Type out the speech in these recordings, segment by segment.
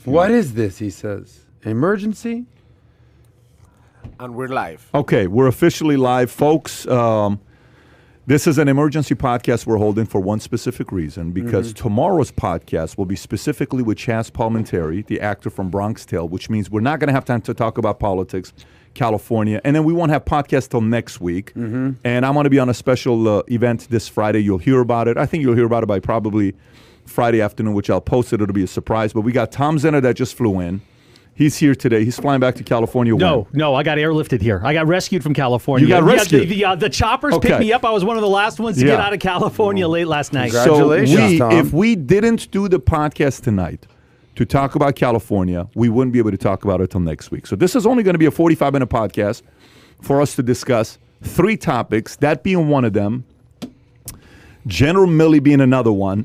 What is this, he says? Emergency? And we're live. Okay, we're officially live, folks. This is an emergency podcast we're holding for one specific reason, because tomorrow's podcast will be specifically with Chaz Palminteri, the actor from Bronx Tale, which means we're not going to have time to talk about politics, California, and then we won't have podcast till next week. And I'm going to be on a special event this Friday. You'll hear about it. I think you'll hear about it by probably Friday afternoon, which I'll post it. It'll be a surprise. But we got Tom Zenner that just flew in. He's here today. He's flying back to California. No, I got airlifted here. I got rescued from California. You got rescued? The choppers picked me up. I was one of the last ones to get out of California late last night. Congratulations, Tom. If we didn't do the podcast tonight to talk about California, we wouldn't be able to talk about it till next week. So this is only going to be a 45-minute podcast for us to discuss three topics, that being one of them, General Milley being another one.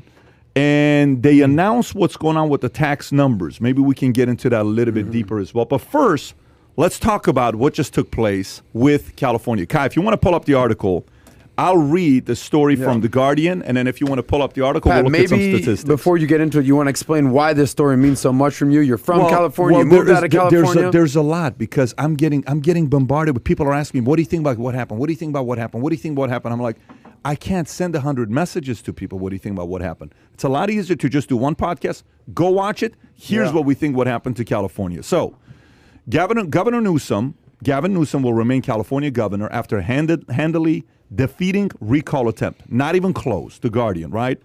And they announced what's going on with the tax numbers. Maybe we can get into that a little bit deeper as well. But first, let's talk about what just took place with California. Kai, if you want to pull up the article, I'll read the story from The Guardian. And then if you want to pull up the article, Pat, we'll look at some statistics. Before you get into it, you want to explain why this story means so much from you? You're from California. You moved out of California. There's a lot, because I'm getting bombarded with people are asking me, what do you think about what happened? What do you think about what happened? What do you think about what happened? I'm like, I can't send 100 messages to people. What do you think about what happened? It's a lot easier to just do one podcast. Go watch it. Here's what we think what happened to California. So, Gavin Newsom will remain California governor after handily defeating recall attempt. Not even close. The Guardian, right?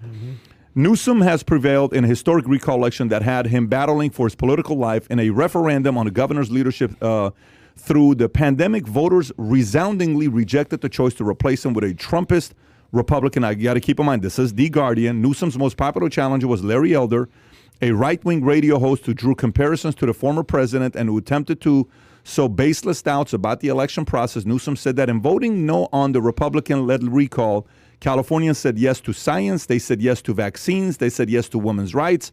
Newsom has prevailed in a historic recall election that had him battling for his political life in a referendum on the governor's leadership. Through the pandemic, voters resoundingly rejected the choice to replace him with a Trumpist Republican. I got to keep in mind, this is The Guardian. Newsom's most popular challenger was Larry Elder, a right-wing radio host who drew comparisons to the former president and who attempted to sow baseless doubts about the election process. Newsom said that in voting no on the Republican-led recall, Californians said yes to science, they said yes to vaccines, they said yes to women's rights,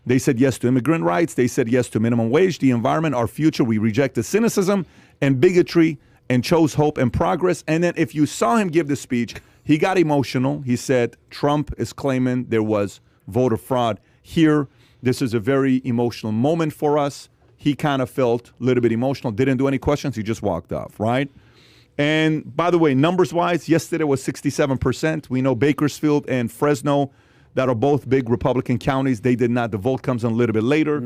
they said yes to immigrant rights, they said yes to minimum wage, the environment, our future. We rejected cynicism and bigotry and chose hope and progress. And then if you saw him give the speech, he got emotional. He said Trump is claiming there was voter fraud here. This is a very emotional moment for us. He kind of felt a little bit emotional, didn't do any questions. He just walked off, right? And by the way, numbers-wise, yesterday was 67%. We know Bakersfield and Fresno, that are both big Republican counties, they did not. The vote comes in a little bit later.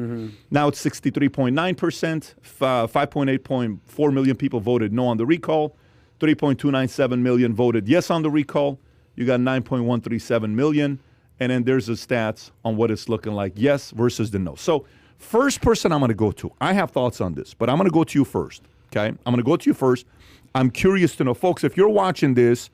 Now it's 63.9%. 5.8.4 million people voted no on the recall. 3.297 million voted yes on the recall. You got 9.137 million. And then there's the stats on what it's looking like, yes versus the no. So first person I'm going to go to, I have thoughts on this, but I'm going to go to you first, okay? I'm going to go to you first. I'm curious to know, folks, if you're watching this,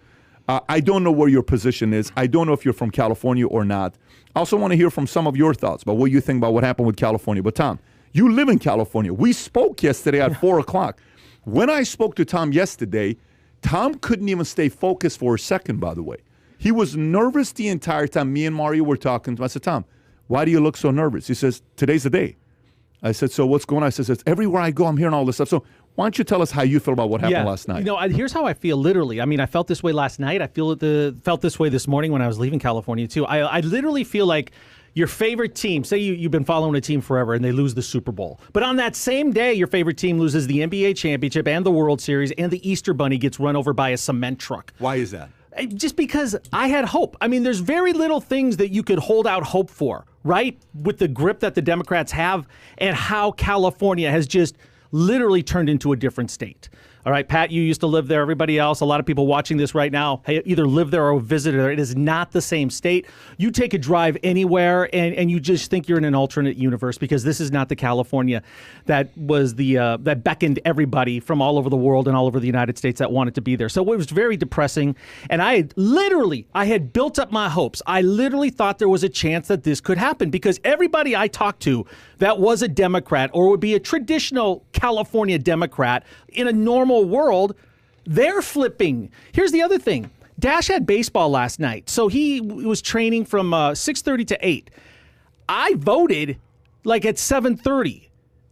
I don't know where your position is. I don't know if you're from California or not. I also want to hear from some of your thoughts about what you think about what happened with California. But Tom, you live in California. We spoke yesterday at 4 o'clock. When I spoke to Tom yesterday, Tom couldn't even stay focused for a second, by the way. He was nervous the entire time. Me and Mario were talking. I said, Tom, why do you look so nervous? He says, today's the day. I said, so what's going on? I said, it's everywhere I go, I'm hearing all this stuff. So why don't you tell us how you feel about what happened last night? You know, here's how I feel literally. I mean, I felt this way last night. I felt this way this morning when I was leaving California, too. I literally feel like your favorite team, say you've been following a team forever and they lose the Super Bowl. But on that same day, your favorite team loses the NBA championship and the World Series, and the Easter Bunny gets run over by a cement truck. Why is that? Just because I had hope. I mean, there's very little things that you could hold out hope for, right? With the grip that the Democrats have and how California has just literally turned into a different state. All right, Pat, you used to live there. Everybody else, a lot of people watching this right now, either live there or visited there. It is not the same state. You take a drive anywhere, and you just think you're in an alternate universe, because this is not the California that was that beckoned everybody from all over the world and all over the United States that wanted to be there. So it was very depressing. And I had built up my hopes. I literally thought there was a chance that this could happen, because everybody I talked to that was a Democrat or would be a traditional California Democrat in a normal world, they're flipping. Here's the other thing. Dash had baseball last night, so he was training from 6:30 to 8. I voted like at 7:30.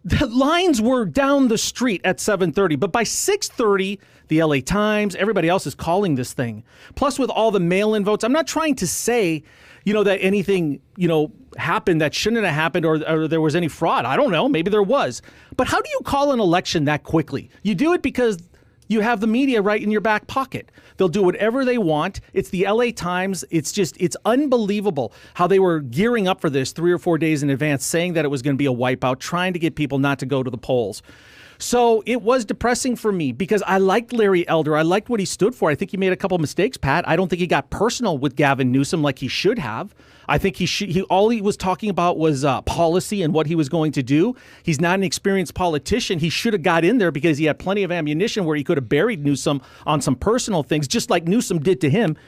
The lines were down the street at 7:30, but by 6:30, the LA Times, everybody else is calling this thing. Plus, with all the mail-in votes, I'm not trying to say, that anything, happened that shouldn't have happened or there was any fraud. I don't know. Maybe there was. But how do you call an election that quickly? You do it because you have the media right in your back pocket. They'll do whatever they want. It's the LA Times. It's unbelievable how they were gearing up for this 3 or 4 days in advance, saying that it was going to be a wipeout, trying to get people not to go to the polls. So it was depressing for me because I liked Larry Elder. I liked what he stood for. I think he made a couple mistakes, Pat. I don't think he got personal with Gavin Newsom like he should have. I think all he was talking about was policy and what he was going to do. He's not an experienced politician. He should have got in there because he had plenty of ammunition where he could have buried Newsom on some personal things, just like Newsom did to him.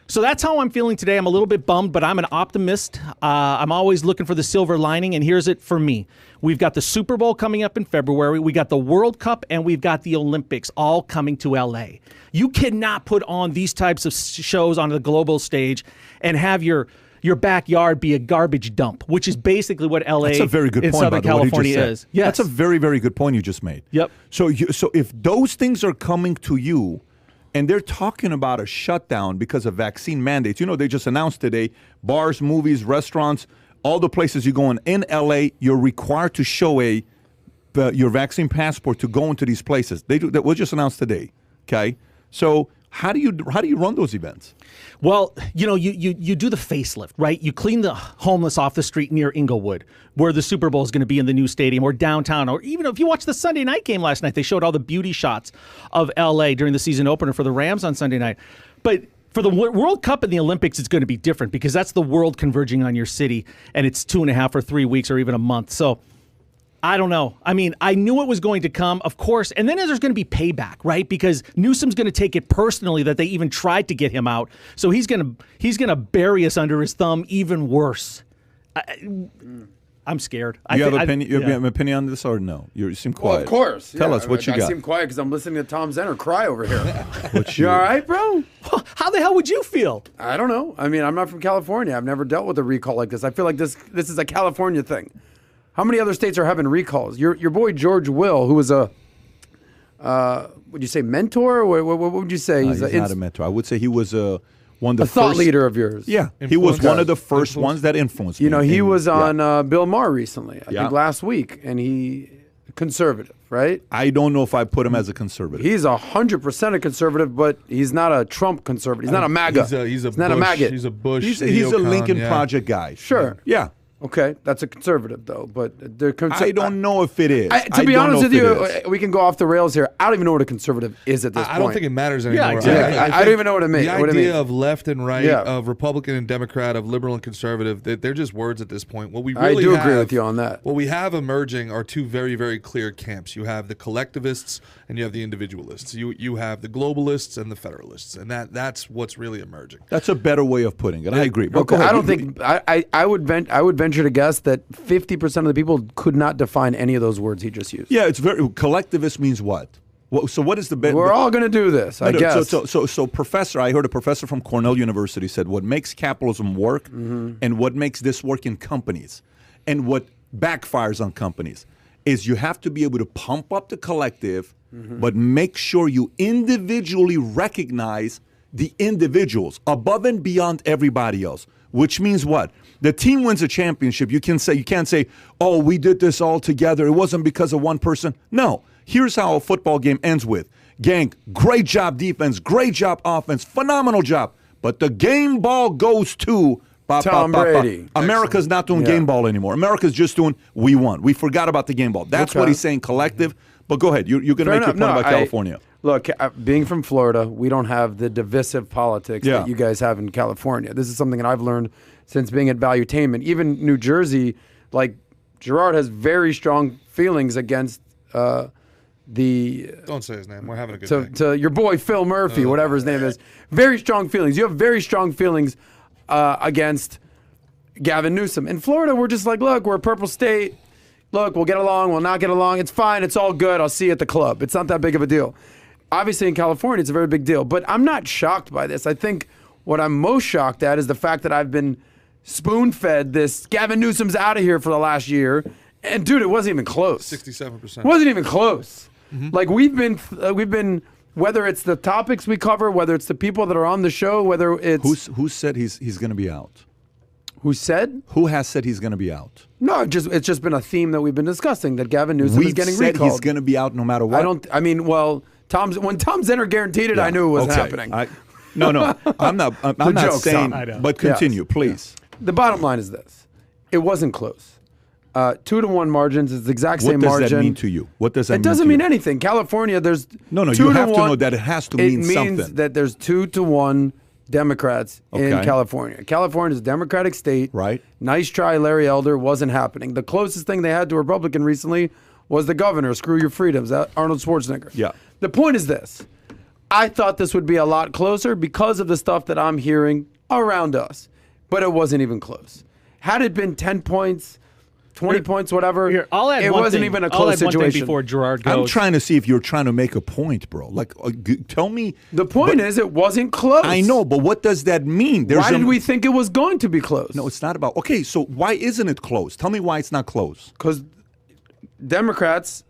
So that's how I'm feeling today. I'm a little bit bummed, but I'm an optimist. I'm always looking for the silver lining, and here's it for me. We've got the Super Bowl coming up in February. We got the World Cup, and we've got the Olympics all coming to L.A. You cannot put on these types of shows on the global stage and have your backyard be a garbage dump, which is basically what L.A. That's a very good in point, Southern California is. Yes. That's a very, very good point you just made. Yep. So if those things are coming to you, and they're talking about a shutdown because of vaccine mandates. They just announced today, bars, movies, restaurants, all the places you go in LA, you're required to show your vaccine passport to go into these places. That was just announced today. Okay, so how do you run those events? Well, you do the facelift, right? You clean the homeless off the street near Inglewood, where the Super Bowl is going to be in the new stadium, or downtown, or even if you watch the Sunday night game last night, they showed all the beauty shots of LA during the season opener for the Rams on Sunday night. But for the World Cup and the Olympics, it's going to be different because that's the world converging on your city, and it's 2.5 or 3 weeks or even a month. So I don't know. I mean, I knew it was going to come, of course, and then there's going to be payback, right? Because Newsom's going to take it personally that they even tried to get him out. So he's going to bury us under his thumb even worse. I'm scared. You have an opinion on this or no? You seem quiet. Well, of course. Tell us what you got. I seem quiet because I'm listening to Tom Zenner cry over here. You all right, bro? How the hell would you feel? I don't know. I mean, I'm not from California. I've never dealt with a recall like this. I feel like this is a California thing. How many other states are having recalls? Your boy George Will, who was a, would you say mentor? What would you say? He's not a mentor. I would say he was one of the thought first leader of yours. Yeah, he was one of the first ones that influenced me. He was on Bill Maher recently, I think last week, and he conservative, right? I don't know if I put him as a conservative. He's 100% a conservative, but he's not a Trump conservative. He's not a MAGA. He's not a maggot. He's a Bush. He's a Lincoln Project guy. Sure. Yeah. Okay, that's a conservative, though. But I don't know if it is. To be honest with you, we can go off the rails here. I don't even know what a conservative is at this point. I don't think it matters anymore. Yeah, exactly. I don't even know what it means. The idea of left and right, of Republican and Democrat, of liberal and conservative, they're just words at this point. What we really I do agree with you on that. What we have emerging are two very, very clear camps. You have the collectivists and you have the individualists. You have the globalists and the federalists, and that's what's really emerging. That's a better way of putting it. I agree. But okay, I don't think I would venture to guess that 50% of the people could not define any of those words he just used. Yeah, it's very collectivist means what? So what is the We're all going to do this, I guess. So professor, I heard a professor from Cornell University said what makes capitalism work and what makes this work in companies and what backfires on companies is you have to be able to pump up the collective, but make sure you individually recognize the individuals above and beyond everybody else. Which means what? The team wins a championship. You can't say, oh, we did this all together. It wasn't because of one person. No. Here's how a football game ends with. Gang, great job defense, great job offense, phenomenal job. But the game ball goes to Tom Brady. America's not doing game ball anymore. America's just doing, we won. We forgot about the game ball. That's what he's saying, collective. But go ahead. You're going to make your point about California. Look, being from Florida, we don't have the divisive politics that you guys have in California. This is something that I've learned since being at Valuetainment. Even New Jersey, like Gerard has very strong feelings against the... Don't say his name. We're having a good day. To your boy Phil Murphy, whatever his name is. Very strong feelings. You have very strong feelings against Gavin Newsom. In Florida, we're just like, look, we're a purple state. Look, we'll get along, we'll not get along. It's fine. It's all good. I'll see you at the club. It's not that big of a deal. Obviously, in California, it's a very big deal. But I'm not shocked by this. I think what I'm most shocked at is the fact that I've been spoon-fed this Gavin Newsom's out of here for the last year, And dude, it wasn't even close. 67%. It wasn't even close. Like we've been, whether it's the topics we cover, whether it's the people that are on the show, whether it's Who said he's going to be out? who said? Who has said he's going to be out? No, it's just been a theme that we've been discussing that Gavin Newsom is We've getting said recalled. he's going to be out no matter what. When Tom Zinner guaranteed it, I knew it was happening. No, I'm not. I'm not joke's saying. on. I know. But continue, Yes. please. The bottom line is this: it wasn't close. 2-1 margins is the exact What same does margin. that mean to you? What does that mean? It doesn't to mean you? anything. California, there's No, 2 you to have to 1. know that it has to It mean means something. that there's 2-1 Democrats in Okay. California. California is a Democratic state. Right. Nice try, Larry Elder. Wasn't happening. The closest thing they had to a Republican recently was the governor. Screw your freedoms. Arnold Schwarzenegger. Yeah. The point is this. I thought this would be a lot closer because of the stuff that I'm hearing around us, but it wasn't even close. Had it been 10 points, 20 points, whatever, Here, I'll add it one wasn't thing. even a I'll close add one thing situation. before Gerard goes. I'm trying to see if you're trying to make a point, bro. Like, tell me. The point is, it wasn't close. I know, but what does that mean? Why did we think it was going to be close? No, it's not about. Okay, so why isn't it close? Tell me why it's not close. Because Democrats,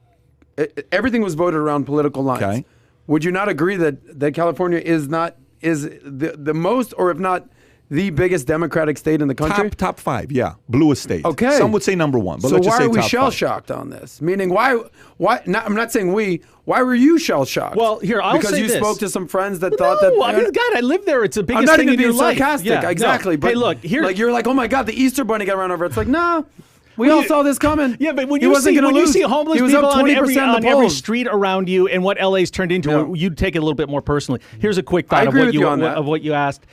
everything was voted around political lines. Okay. Would you not agree that California is the most, or if not the biggest Democratic state in the country? Top 5, yeah, bluest state. Okay. Some would say number 1, but So let's just why say are we top shell 5. shocked on this? Meaning, why? Not, I'm not saying we. Why were you shell shocked? Well, here, I'll because say you this. spoke to some friends that thought that. I mean, God, I live there. It's the biggest I'm not thing even in your being life. sarcastic. Yeah, no. Exactly. But Hey, look, here. like you're like, oh my God, the Easter Bunny got run over. It's like, nah. We all saw this coming. Yeah, but when He you wasn't see gonna lose. homeless He was people up on 20% every in the every polls. street around you and what LA's turned into, Yeah. you'd take it a little bit more personally. Here's a quick I thought agree of with you on that. what you asked.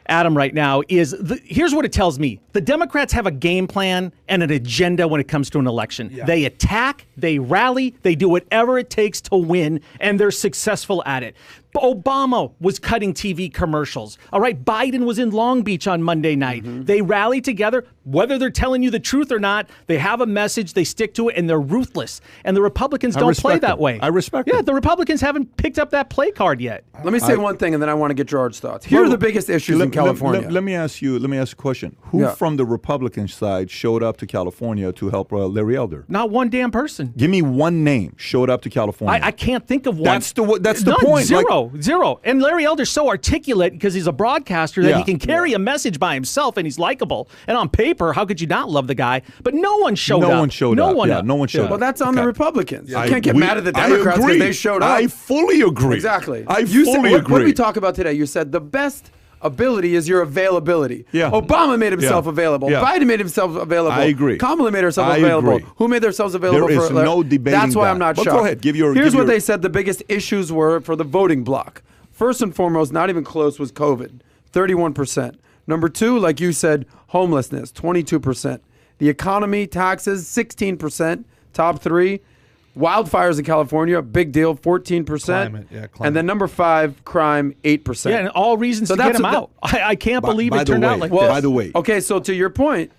Adam right now is here's what it tells me. The Democrats have a game plan and an agenda when it comes to an election. Yeah. They attack, they rally, they do whatever it takes to win, and they're successful at it. Obama was cutting TV commercials. All right, Biden was in Long Beach on Monday night. They rally together, whether they're telling you the truth or not. They have a message, they stick to it, and they're ruthless. And the Republicans don't play respect that them. way. I respect Yeah, them. the Republicans haven't picked up that play card yet. Let me say one thing, and then I want to get Gerard's thoughts. Here are the biggest issues in California. Let me ask you a question. Who Yeah. from the Republican side showed up to California to help Larry Elder? Not one damn person. Give me one name showed up to California. I can't think of one. That's the None, point. Zero. And Larry Elder's so articulate because he's a broadcaster that Yeah. he can carry a message by himself, and he's likable. And on paper, how could you not love the guy? But no one showed up. No one showed up. Yeah, no one showed up. Well, that's on the Okay. Republicans. I- You can't get we- mad at the I Democrats because agree. they showed up. I fully agree. Exactly. I You said- fully what agree. did we talk about today? You said the best ability is your availability. Yeah. Obama made himself Yeah. available. Yeah. Biden made himself available. I agree. Kamala made herself I available. agree. Who made themselves available? There is for no debating That's why that. I'm not But shocked. go ahead. Here's what they said the biggest issues were for the voting bloc. First and foremost, not even close, was COVID, 31%. Number 2, like you said, homelessness, 22%. The economy, taxes, 16%. Top 3. Wildfires in California, big deal, 14%. Climate, yeah, And climate. then number 5, crime, 8%. Yeah, and all reasons So to get that's him a- out. I can't believe by it the turned way, out like well, this. by the way, Okay, so to your point,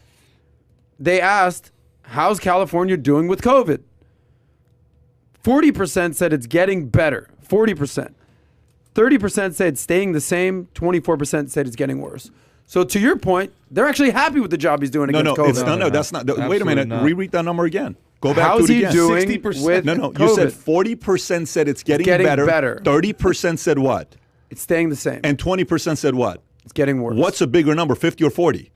they asked, how's California doing with COVID? 40% said it's getting better. 40%. 30% said it's staying the same. 24% said it's getting worse. So to your point, they're actually happy with the job he's doing No, against no, COVID. it's no, that's not. Wait a Absolutely minute. not. Reread that number again. Go back How's to it he again. doing 60%. with No, COVID? you said 40% said it's getting better. 30% said what? It's staying the same. And 20% said what? It's getting worse. What's a bigger number, 50 or 40?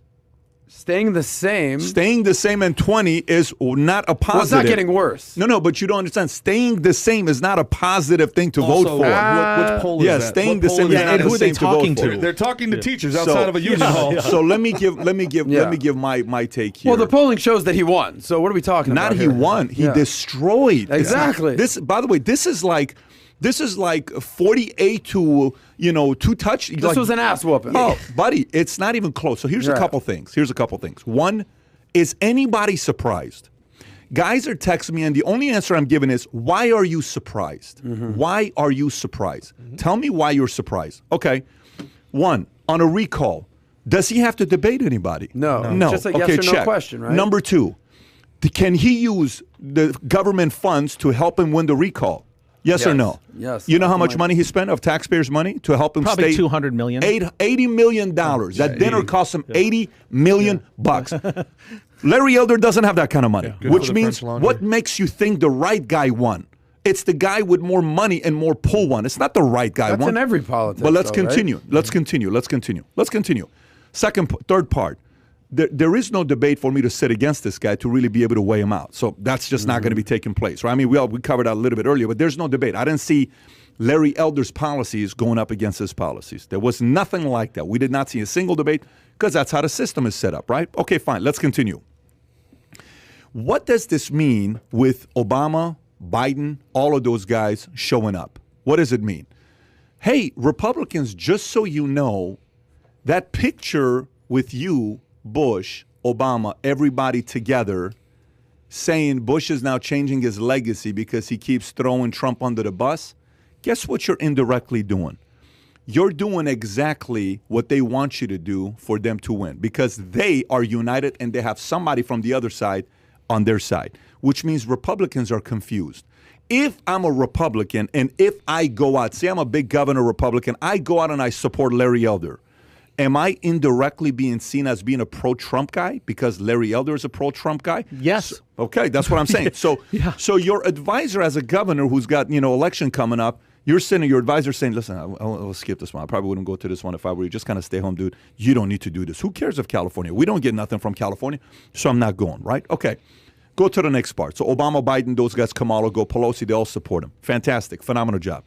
staying the same? Staying the same and 20 is not a positive. Well, it's not getting worse. No, but you don't understand. Staying the same is not a positive thing to vote Also, for. which poll is Yeah, that? staying What the poll same is is that? not and the who are they same to vote talking for. to? They're talking to teachers outside of a union hall. So let me give my take here. Well, the polling shows that he won. So what are we talking about? Not he here? won. He Yeah. destroyed. Exactly. This, by the way, this is like 48 to 2 touch. This was an ass whooping. Oh, buddy, it's not even close. So here's a Right. couple things. One, is anybody surprised? Guys are texting me, and the only answer I'm giving is, why are you surprised? Why are you surprised? Tell me why you're surprised. Okay. One, on a recall, does he have to debate anybody? No. No. Just a yes Okay, or no check. question, right? Number 2, can he use the government funds to help him win the recall? Yes or Yes. no? Yes. You know how much Like- money he spent of taxpayers' money to help him Probably stay? $200 million. $80 million. That dinner cost him $80 million bucks. Larry Elder doesn't have that kind of money, Good which for the means French Laundry. what makes you think the right guy won? It's the guy with more money and more pull won. It's not the right guy That's won. in every politics. But let's though, right? continue. Let's continue. Let's continue. Let's continue. Third part. There is no debate for me to sit against this guy to really be able to weigh him out. So that's just not going to be taking place, right? I mean, we covered that a little bit earlier, but there's no debate. I didn't see Larry Elder's policies going up against his policies. There was nothing like that. We did not see a single debate because that's how the system is set up, right? Okay, fine. Let's continue. What does this mean with Obama, Biden, all of those guys showing up? What does it mean? Hey, Republicans, just so you know, that picture with you, Bush, Obama, everybody together saying Bush is now changing his legacy because he keeps throwing Trump under the bus, guess what you're indirectly doing? You're doing exactly what they want you to do for them to win because they are united and they have somebody from the other side on their side, which means Republicans are confused. If I'm a Republican and if I go out, say I'm a big governor Republican, I go out and I support Larry Elder. Am I indirectly being seen as being a pro-Trump guy because Larry Elder is a pro-Trump guy? Yes. Okay, that's what I'm saying. So, so your advisor as a governor who's got, election coming up, you're sitting, your advisor saying, listen, I'll skip this one. I probably wouldn't go to this one if I were you. Just kind of stay home, dude. You don't need to do this. Who cares of California? We don't get nothing from California, so I'm not going, right? Okay. Go to the next part. So Obama, Biden, those guys, Kamala, go Pelosi, they all support him. Fantastic. Phenomenal job.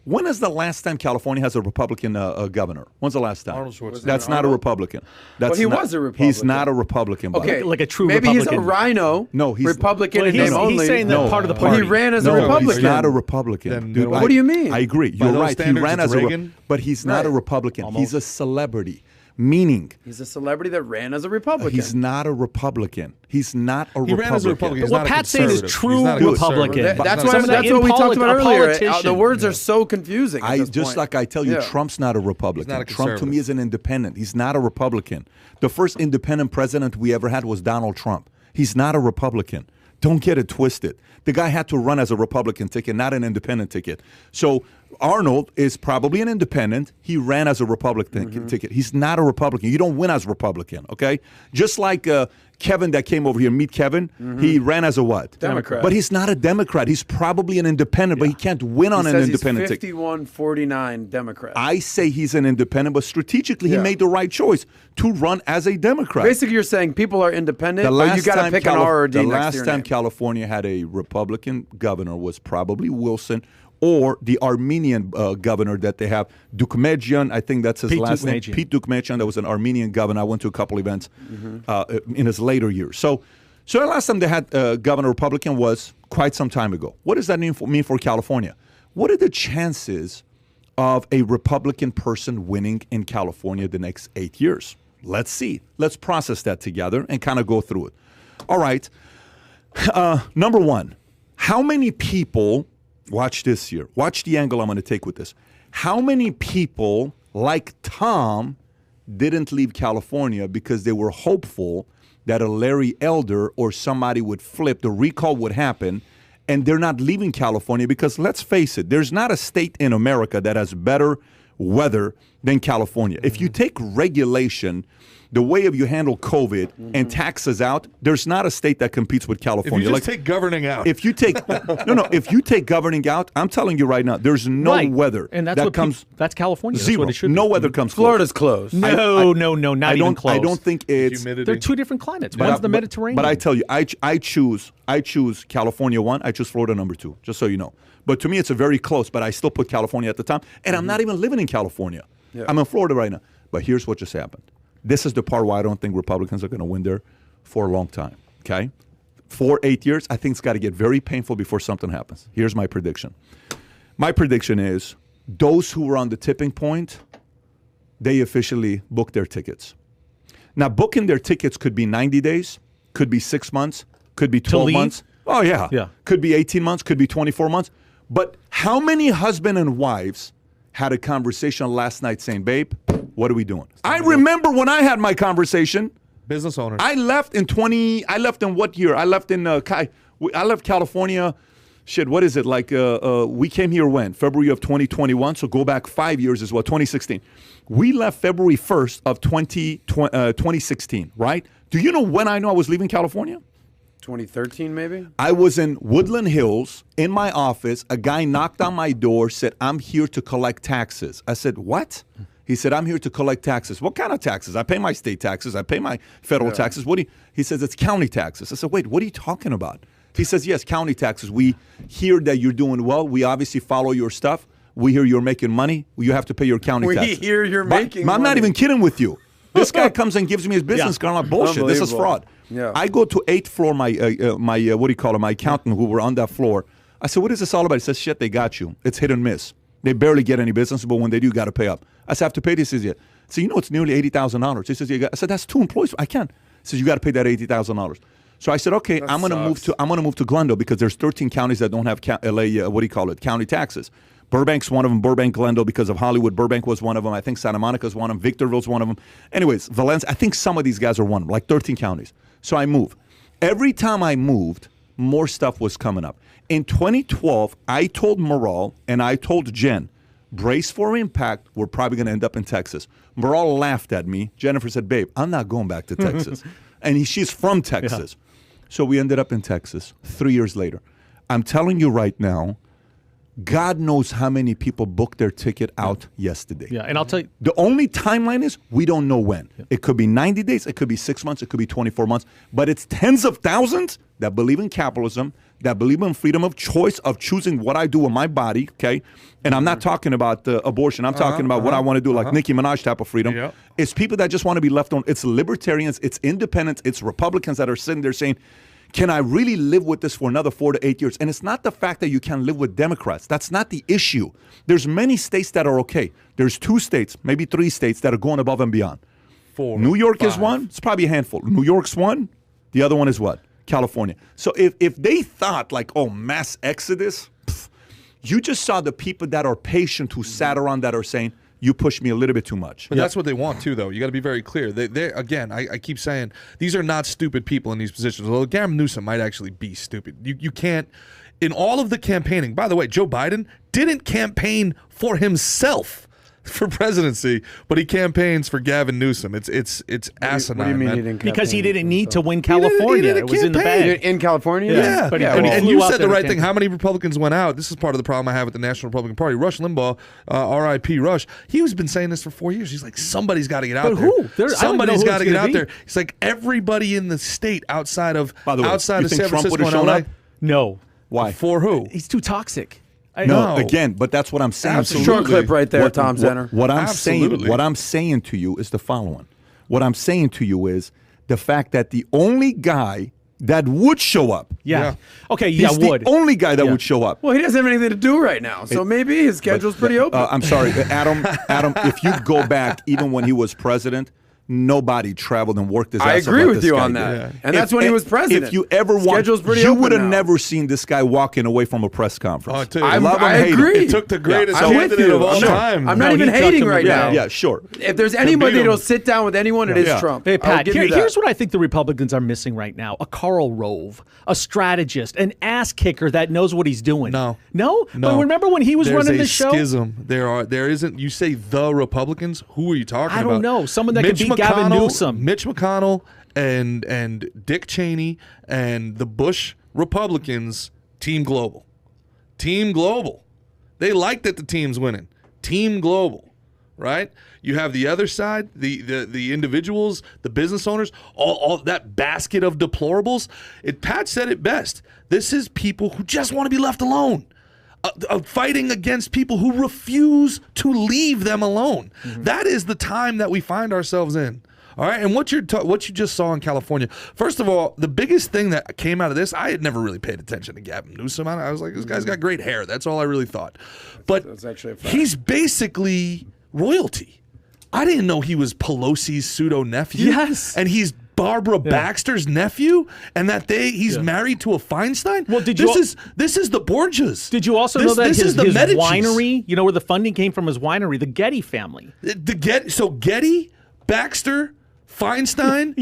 When is the last time California has a Republican governor? When's the last time? Arnold Schwarzenegger. That's not a Republican. That's He not, was a Republican. He's not a Republican. Bob. Okay, Like a true maybe Republican. he's a rhino. No, he's Republican Well, in he's- name he's only. saying that part of the But party. he ran as a No, Republican. he's not a Republican. Then Dude, what do you mean? I agree. By You're those right. He standards, ran it's as a Reagan? but he's not a Right. Republican. He's a celebrity. Meaning, He's a celebrity that ran as a Republican. he's not a Republican. He's not a He Republican. ran as a Republican. But He's what not a Pat's saying is conservative. true He's not a Republican. conservative. That's He's why. not a That's what we talked about a earlier. politician. The words are so confusing. at this Just point. like I tell you, Yeah. Trump's not a Republican. He's not a Trump to conservative. me is an independent. He's not a Republican. The first independent president we ever had was Donald Trump. He's not a Republican. Don't get it twisted. The guy had to run as a Republican ticket, not an independent ticket. So Arnold is probably an independent. He ran as a Republican ticket. He's not a Republican. You don't win as a Republican, okay? Just like Kevin that came over here, meet Kevin, he ran as a what? Democrat. But he's not a Democrat. He's probably an independent, but he can't win on He an says independent he's ticket. 51-49 Democrat. I say he's an independent, but strategically he Yeah. made the right choice to run as a Democrat. Basically, you're saying people are independent, The but last you got to time pick an R or D the next to last your time name. California had a Republican governor was probably Wilson or the Armenian governor that they have, Dukmejian. I think that's his Pete last name. Dukmejian. Pete Dukmejian. That was an Armenian governor. I went to a couple events in his later years. So the last time they had governor Republican was quite some time ago. What does that mean for California? What are the chances of a Republican person winning in California the next 8 years? Let's see. Let's process that together and kind of go through it. All right. Number one, how many people, watch this here, watch the angle I'm going to take with this. How many people like Tom didn't leave California because they were hopeful that a Larry Elder or somebody would flip, the recall would happen, and they're not leaving California because let's face it, there's not a state in America that has better weather than California. If you take regulation, the way of you handle COVID and taxes out, there's not a state that competes with If California. you just take governing out. If you take if you take governing out, I'm telling you right now, there's no Right. weather And that's that what comes that's California. That's zero. what it should No be. weather comes Florida's closed. No, not I even don't. close. I don't think it's. humidity. They're two different climates. But One's I- the Mediterranean. But I tell you, I choose California 1. I choose Florida number 2. Just so you know. But to me, it's a very close. But I still put California at the top, and I'm not even living in California. Yeah. I'm in Florida right now. But here's what just happened. This is the part why I don't think Republicans are going to win there for a long time. Okay, 8 years. I think it's got to get very painful before something happens. Here's my prediction. My prediction is those who were on the tipping point, they officially booked their tickets. Now, booking their tickets could be 90 days, could be 6 months, could be 12 leave? months. Oh, yeah. Yeah. Could be 18 months, could be 24 months. But how many husband and wives had a conversation last night saying, babe, what are we doing? I remember when I had my conversation. Business owners. I left in what year? I left California shit, what is it? Like, we came here when? February of 2021. So go back 5 years is what? 2016. We left February 1st of 2016, right? Do you know when I know I was leaving California? 2013, maybe? I was in Woodland Hills in my office. A guy knocked on my door, said, I'm here to collect taxes. I said, what? He said, I'm here to collect taxes. What kind of taxes? I pay my state taxes. I pay my federal taxes. He says, it's county taxes. I said, wait, what are you talking about? He says, yes, county taxes. We hear that you're doing well. We obviously follow your stuff. We hear you're making money. You have to pay your county taxes. We hear you're making money. I'm not even kidding with you. This guy comes and gives me his business card. I'm like, bullshit. This is fraud. Yeah. I go to 8th floor, my my accountant who were on that floor. I said, what is this all about? He says, shit, they got you. It's hit and miss. They barely get any business, but when they do, you got to pay up. I said, I have to pay this. He says, yeah. So, it's nearly $80,000. He says, yeah. I said, that's 2 employees. I can't. He says, you got to pay that $80,000. So I said, okay, I'm going to move to Glendale because there's 13 counties that don't have county taxes. Burbank's one of them. Burbank, Glendale, because of Hollywood. Burbank was one of them. I think Santa Monica's one of them. Victorville's one of them. Anyways, Valencia. I think some of these guys are one of them, like 13 counties. So I moved. Every time I moved, more stuff was coming up. In 2012, I told Moral and I told Jen, brace for impact. We're probably going to end up in Texas. Moral laughed at me. Jennifer said, babe, I'm not going back to Texas. And she's from Texas. Yeah. So we ended up in Texas 3 years later. I'm telling you right now, God knows how many people booked their ticket out yesterday. Yeah, and I'll tell you. The only timeline is we don't know when. Yeah. It could be 90 days, it could be 6 months, it could be 24 months. But it's tens of thousands that believe in capitalism, that believe in freedom of choice, of choosing what I do with my body, okay? And I'm not talking about abortion. I'm talking about what I want to do, like Nicki Minaj type of freedom. Yep. It's people that just want to be left alone. It's libertarians, it's independents, it's Republicans that are sitting there saying, can I really live with this for another 4 to 8 years? And it's not the fact that you can live with Democrats. That's not the issue. There's many states that are okay. There's 2 states, maybe 3 states that are going above and beyond. 4, New York 5. is one. It's probably a handful. New York's one. The other one is what? California. So if they thought like, oh, mass exodus, you just saw the people that are patient who sat around that are saying, you push me a little bit too much. But that's what they want too, though. You got to be very clear. They again, I keep saying these are not stupid people in these positions. Although Gavin Newsom might actually be stupid. You can't. In all of the campaigning, by the way, Joe Biden didn't campaign for himself for presidency, but he campaigns for Gavin Newsom. It's asinine. What do you mean man. he didn't because he didn't need to win California. It was in the bag. In California? Yeah. But and you said the right thing. How many Republicans went out? This is part of the problem I have with the National Republican Party. Rush Limbaugh, R.I.P. Rush, he's been saying this for 4 years. He's like, somebody's got to get out there. Somebody's got to get out there. He's like, everybody in the state outside of San Francisco and LA. No. Why? For who? He's too toxic. No, again, but that's what I'm saying. Absolutely. Short clip right there, Tom Zenner. What I'm saying to you is the following. What I'm saying to you is the fact that the only guy that would show up. Yeah. Okay, he's the only guy that would show up. Well, he doesn't have anything to do right now, so maybe his schedule's pretty open. I'm sorry, Adam, if you go back, even when he was president, nobody traveled and worked his ass off. I agree with you on that. Yeah. And that's when he was president. If you ever want, you would have never seen this guy walking away from a press conference. I agree. It took the greatest candidate of all time. I'm not even hating right now. Yeah, sure. If there's anybody that'll sit down with anyone, it is Trump. Hey, Pat, here's what I think the Republicans are missing right now. A Karl Rove, a strategist, an ass kicker that knows what he's doing. No. But remember when he was running the show? Schism. There isn't. You say the Republicans. Who are you talking about? I don't know. Someone that can beat Gavin Newsom. Mitch McConnell and Dick Cheney and the Bush Republicans, Team Global. Team Global. They like that the team's winning. Team Global, right? You have the other side, the individuals, the business owners, all that basket of deplorables. Pat said it best. This is people who just want to be left alone. Fighting against people who refuse to leave them alone. Mm-hmm. That is the time that we find ourselves in. All right, and what you just saw in California. First of all, the biggest thing that came out of this, I had never really paid attention to Gavin Newsom. I was like, this guy's got great hair. That's all I really thought. But that's actually a fact. He's basically royalty. I didn't know he was Pelosi's pseudo nephew. Yes, and he's Barbara Baxter's nephew, and that he's married to a Feinstein. Well, this is the Borgias. Did you also know that his winery? You know where the funding came from? His winery, the Getty family. Getty, Baxter, Feinstein,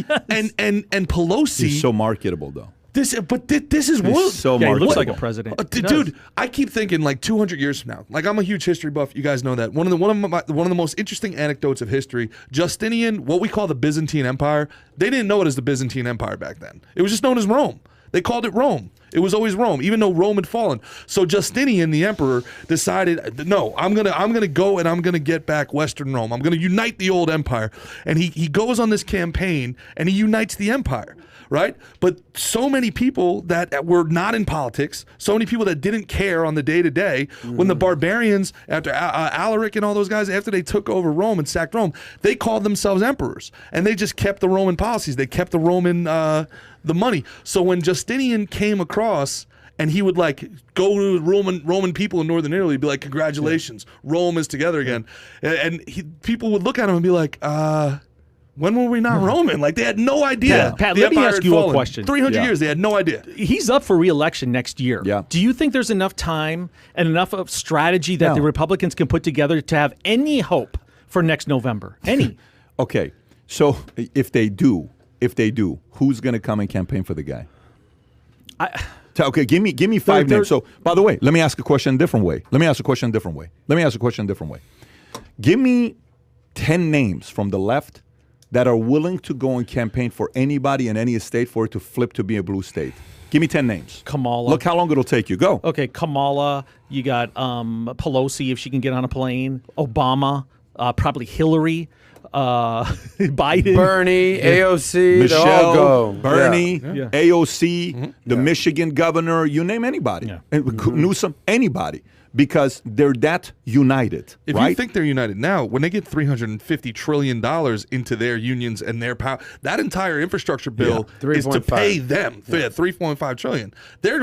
and Pelosi. He's so marketable, though. This is what so Yeah, he looks marketable. like a president. He does. dude. I keep thinking like 200 years from now. Like I'm a huge history buff. You guys know that. One of the most interesting anecdotes of history. Justinian, what we call the Byzantine Empire. They didn't know it as the Byzantine Empire back then. It was just known as Rome. They called it Rome. It was always Rome, even though Rome had fallen. So Justinian, the emperor, decided, no, I'm gonna go and I'm gonna get back Western Rome. I'm gonna unite the old empire. And he goes on this campaign and he unites the empire. Right? But so many people that were not in politics, so many people that didn't care on the day-to-day, when the barbarians, after Alaric and all those guys, after they took over Rome and sacked Rome, they called themselves emperors. And they just kept the Roman policies. They kept the Roman, the money. So when Justinian came across and he would like go to Roman people in northern Italy, be like, congratulations, Rome is together again. And people would look at him and be like, when were we not Roman? Like they had no idea. Pat, the let me empire ask had you a fallen. question. 300 years, they had no idea. He's up for re-election next year. Yeah. Do you think there's enough time and enough of strategy that No. the Republicans can put together to have any hope for next November? Any? Okay, so if they do, who's going to come and campaign for the guy? Okay, give me five names. So, by the way, let me ask a question a different way. Give me 10 names from the left that are willing to go and campaign for anybody in any state for it to flip to be a blue state. Give me 10 names. Kamala. Look how long it'll take you. Go. Okay, Kamala. You got Pelosi if she can get on a plane. Obama. Probably Hillary. Biden. Bernie, AOC, Michelle, they all go. Bernie, Yeah. AOC, the Michigan governor, you name anybody. Yeah. And Newsom, anybody. Because they're that united, If right? you think they're united now, when they get $350 trillion into their unions and their power, that entire infrastructure bill is to 3.5. pay them. Yeah, $3.5 trillion. They're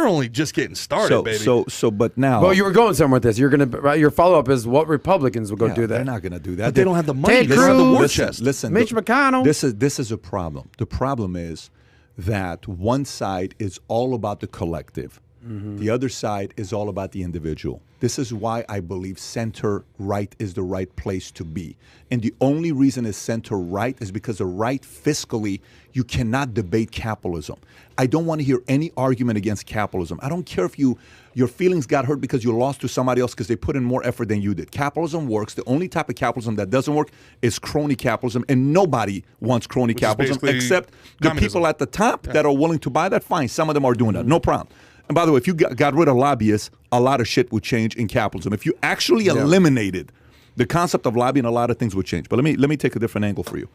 only just getting started, baby. But now, Well, you were going somewhere with this. You're gonna. Your follow up is what Republicans will go yeah, do they're that. not going to do that. But they don't have the money. Ted They don't have the war Cruz. chest. Listen, Mitch McConnell. This is a problem. The problem is that one side is all about the collective. The other side is all about the individual. This is why I believe center-right is the right place to be. And the only reason it's center-right is because the right fiscally, you cannot debate capitalism. I don't want to hear any argument against capitalism. I don't care if your feelings got hurt because you lost to somebody else because they put in more effort than you did. Capitalism works. The only type of capitalism that doesn't work is crony capitalism, and nobody wants crony capitalism basically except the communism. people at the top that are willing to buy that. Fine, some of them are doing that. No problem. And by the way, if you got rid of lobbyists, a lot of shit would change in capitalism. If you actually eliminated the concept of lobbying, a lot of things would change. But let me take a different angle for you.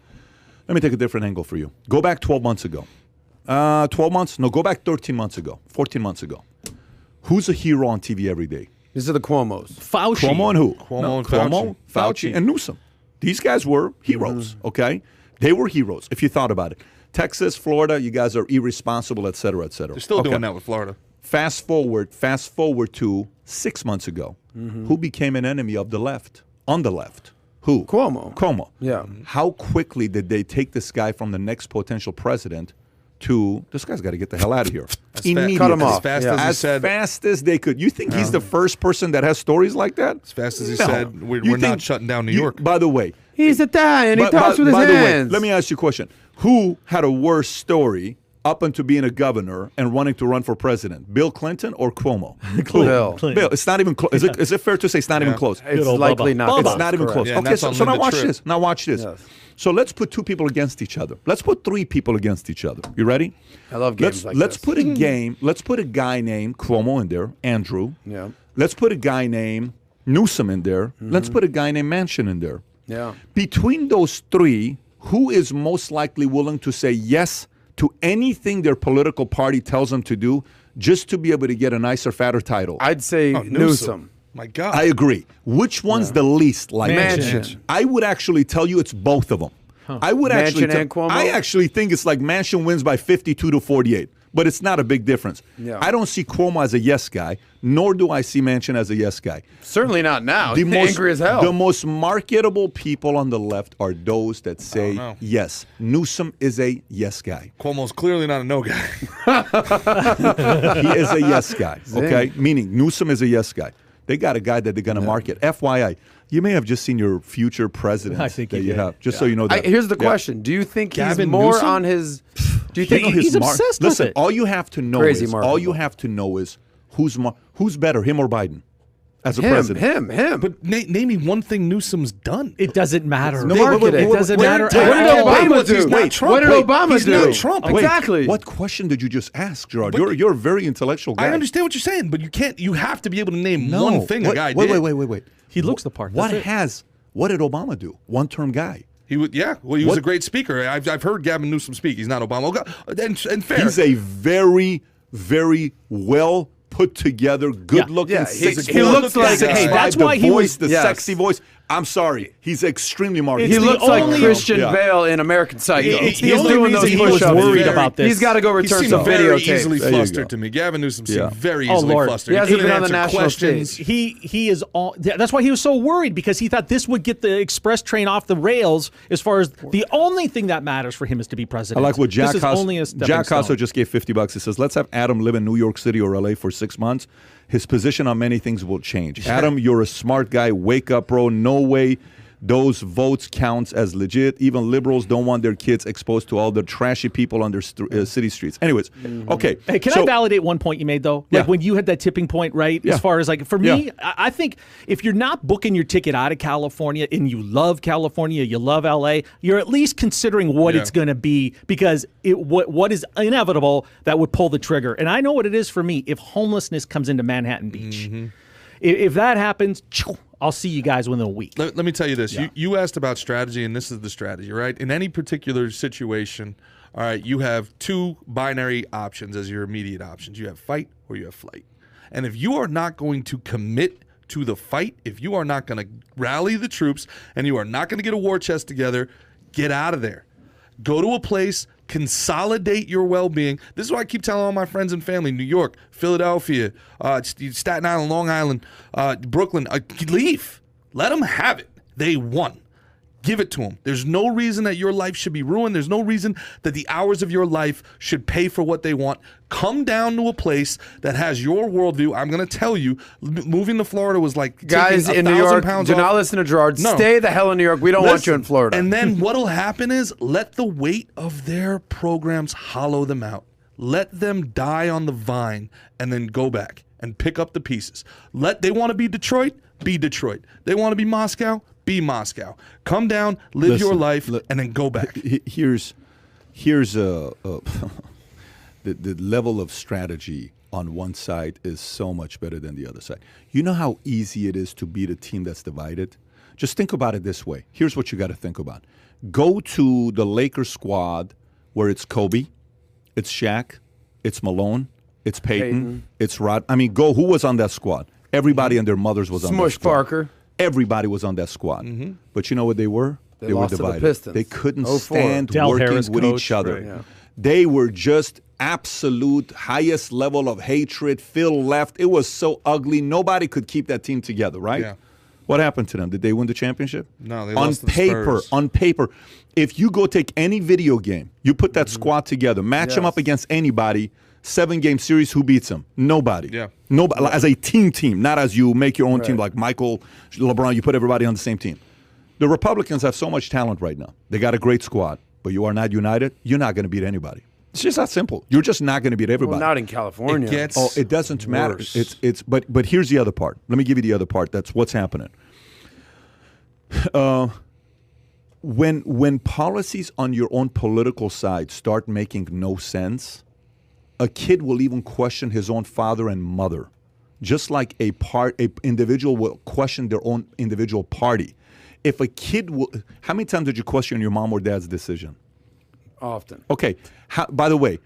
Go back 12 months ago. 12 months? No, go back 13 months ago, 14 months ago. Who's a hero on TV every day? These are the Cuomos. Fauci. Cuomo and who? Cuomo and Fauci. Fauci, and Newsom. These guys were heroes, okay? They were heroes, if you thought about it. Texas, Florida, you guys are irresponsible, et cetera, et cetera. They're still doing that with Florida. Fast forward to 6 months ago. Who became an enemy of the left? On the left. Who? Cuomo. Yeah. How quickly did they take this guy from the next potential president to this guy's got to get the hell out of here? Immediately. Cut him off. As fast Yeah. as he As said. fast as they could. You think he's the first person that has stories like that? As fast as he No. said, we're You not think- shutting down New you- York. By the way, He's Italian. He By- talks by- with his by the way, hands. let me ask you a question. Who had a worse story up into being a governor and wanting to run for president? Bill Clinton or Cuomo? Bill. Bill. It's not even close. Is it fair to say it's not even close? It's Good old likely Bubba. not. Bubba. It's not even Correct. close. Yeah, and Okay, that's so on now Linda watch Tripp. this. Now watch this. Yes. So let's put two people against each other. Let's put three people against each other. You ready? I love games like let's this. put a game. Let's put a guy named Cuomo in there, Andrew. Yeah. Let's put a guy named Newsom in there. Let's put a guy named Manchin in there. Yeah. Between those three, who is most likely willing to say yes to anything their political party tells them to do just to be able to get a nicer, fatter title? I'd say Newsom. My God. I agree. Which one's the least like Manchin. I would actually tell you it's both of them. I would Manchin and Cuomo? I actually think it's like Manchin wins by 52 to 48, but it's not a big difference. Yeah. I don't see Cuomo as a yes guy, nor do I see Manchin as a yes guy. Certainly not now. He's angry as hell. The most marketable people on the left are those that say know. yes. Newsom is a yes guy. Cuomo's clearly not a no guy. He is a yes guy. Okay, meaning Newsom is a yes guy. They got a guy that they're going to market. FYI, you may have just seen your future president I think that you you did. have. Just so you know that. Here's the Yeah. question: do you think he's Gavin more Newsom? on his Do you think he's obsessed with Listen, it? all you have to know Crazy is who's better, him or Biden, as a president? Him. But name me one thing Newsom's done. It doesn't matter. No, It doesn't matter. What did Obama do? He's not Trump. What did Obama He's do? not Trump. Wait, Exactly. what question did you just ask, Gerard? You're a very intellectual guy. I understand what you're saying, but you can't. You have to be able to name No. one thing a guy did. Wait. He looks the part. What That's it. What did Obama do? One-term guy. He was, yeah. Well, he was a great speaker. I've heard Gavin Newsom speak. He's not Obama. And fair. He's a very, very well put together, good looking. Yeah, he six looks foot, like- six hey, five, that's the why he voice, was- the Yes. sexy voice. I'm sorry, he's extremely marketable. He the looks like only- Christian Yeah. Bale in American Psycho. It's the He's only doing reason those he was push-ups. worried about this. He's got to go He return seemed some very videotape. easily There you flustered go. to me. Gavin Newsom seemed Yeah. very Oh, easily Lord. flustered. He hasn't couldn't been on the answer national questions. stage. He is all. That's why he was so worried, because he thought this would get the express train off the rails. As far as the only thing that matters for him is to be I president. like what Jack This is only a Haas. stepping Jack Haas stone. just gave $50. He says, "Let's have Adam live in New York City or LA for 6 months. His position on many things will change." Adam, you're a smart guy. Wake up, bro. No way those votes counts as legit. Even liberals don't want their kids exposed to all the trashy people on their city streets. Anyways, okay. Hey, can so- I validate one point you made, though? Yeah. Like when you had that tipping point, right? Yeah. As far as like, for me, Yeah. I think if you're not booking your ticket out of California and you love California, you love LA, you're at least considering what Yeah. it's going to be, because what is inevitable that would pull the trigger. And I know what it is for me if homelessness comes into Manhattan Beach. If that happens, I'll see you guys within a week. Let me tell you this. You asked about strategy, and this is the strategy, right? In any particular situation, all right, you have two binary options as your immediate options. You have fight or you have flight. And if you are not going to commit to the fight, if you are not going to rally the troops, and you are not going to get a war chest together, get out of there. Go to a place, consolidate your well-being. This is why I keep telling all my friends and family, New York, Philadelphia, Staten Island, Long Island, Brooklyn, leave. Let them have it. They won. Give it to them. There's no reason that your life should be ruined. There's no reason that the hours of your life should pay for what they want. Come down to a place that has your worldview. I'm going to tell you, moving to Florida was like Guys taking in New 1,000 York, pounds do off. not listen to Gerard. No. Stay the hell in New York. We don't want you in Florida. And then what'll happen is let the weight of their programs hollow them out. Let them die on the vine and then go back and pick up the pieces. They want to be Detroit? Be Detroit. They want to be Moscow? Be Moscow. Come down, live your life, and then go back. Here's the level of strategy on one side is so much better than the other side. You know how easy it is to beat a team that's divided? Just think about it this way. Here's what you got to think about. Go to the Lakers squad where it's Kobe, it's Shaq, it's Malone, it's Peyton. It's Rod. I mean, who was on that squad? Everybody and their mothers was on that Smush squad. Parker. Everybody was on that squad. But you know what they were? They were lost to the divided. Pistons. They couldn't 04. stand Del working Harris with coach, each other. right, yeah. They were just absolute highest level of hatred. Phil left. It was so ugly. Nobody could keep that team together, right? Yeah. What happened to them? Did they win the championship? No, they on lost to the paper. Spurs. On paper, if you go take any video game, you put that squad together, match them up against anybody. 7-game series, who beats them? Nobody. Yeah. Nobody. As a team, not as you make your own team like Michael, LeBron, you put everybody on the same team. The Republicans have so much talent right now. They got a great squad, but you are not united, you're not going to beat anybody. It's just that simple. You're just not going to beat everybody. Well, not in California. It gets Oh, it doesn't matter. worse. But here's the other part. Let me give you the other part. That's what's happening. When policies on your own political side start making no sense, a kid will even question his own father and mother, just like a individual will question their own individual party. If a kid will, how many times did you question your mom or dad's decision? Often. Okay. By the way,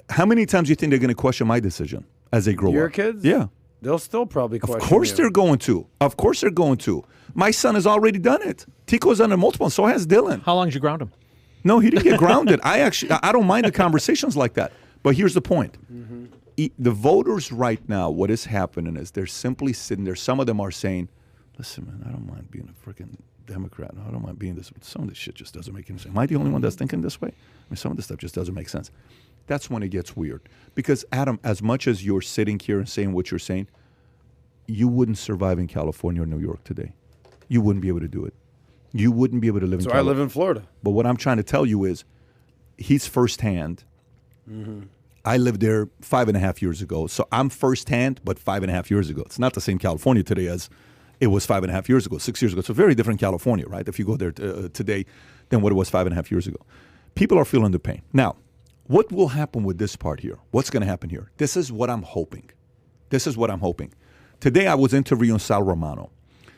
how many times do you think they're going to question my decision as they grow up? Your kids? Yeah. They'll still probably question Of course you. they're going to. Of course they're going to. My son has already done it. Tico's done it multiple, and so has Dylan. How long did you ground him? No, he didn't get grounded. I don't mind the conversations like that. But here's the point. The voters right now, what is happening is they're simply sitting there. Some of them are saying, listen, man, I don't mind being a freaking Democrat. I don't mind being this. But some of this shit just doesn't make any sense. Am I the only one that's thinking this way? I mean, some of this stuff just doesn't make sense. That's when it gets weird. Because, Adam, as much as you're sitting here and saying what you're saying, you wouldn't survive in California or New York today. You wouldn't be able to do it. You wouldn't be able to live in So I California. live in Florida. But what I'm trying to tell you is he's firsthand. I lived there 5.5 years ago. So I'm firsthand, but 5.5 years ago. It's not the same California today as it was 5.5 years ago, 6 years ago. It's a very different California, right? If you go there today than what it was 5.5 years ago. People are feeling the pain. Now, what will happen with this part here? What's going to happen here? This is what I'm hoping. Today I was interviewing Sal Romano.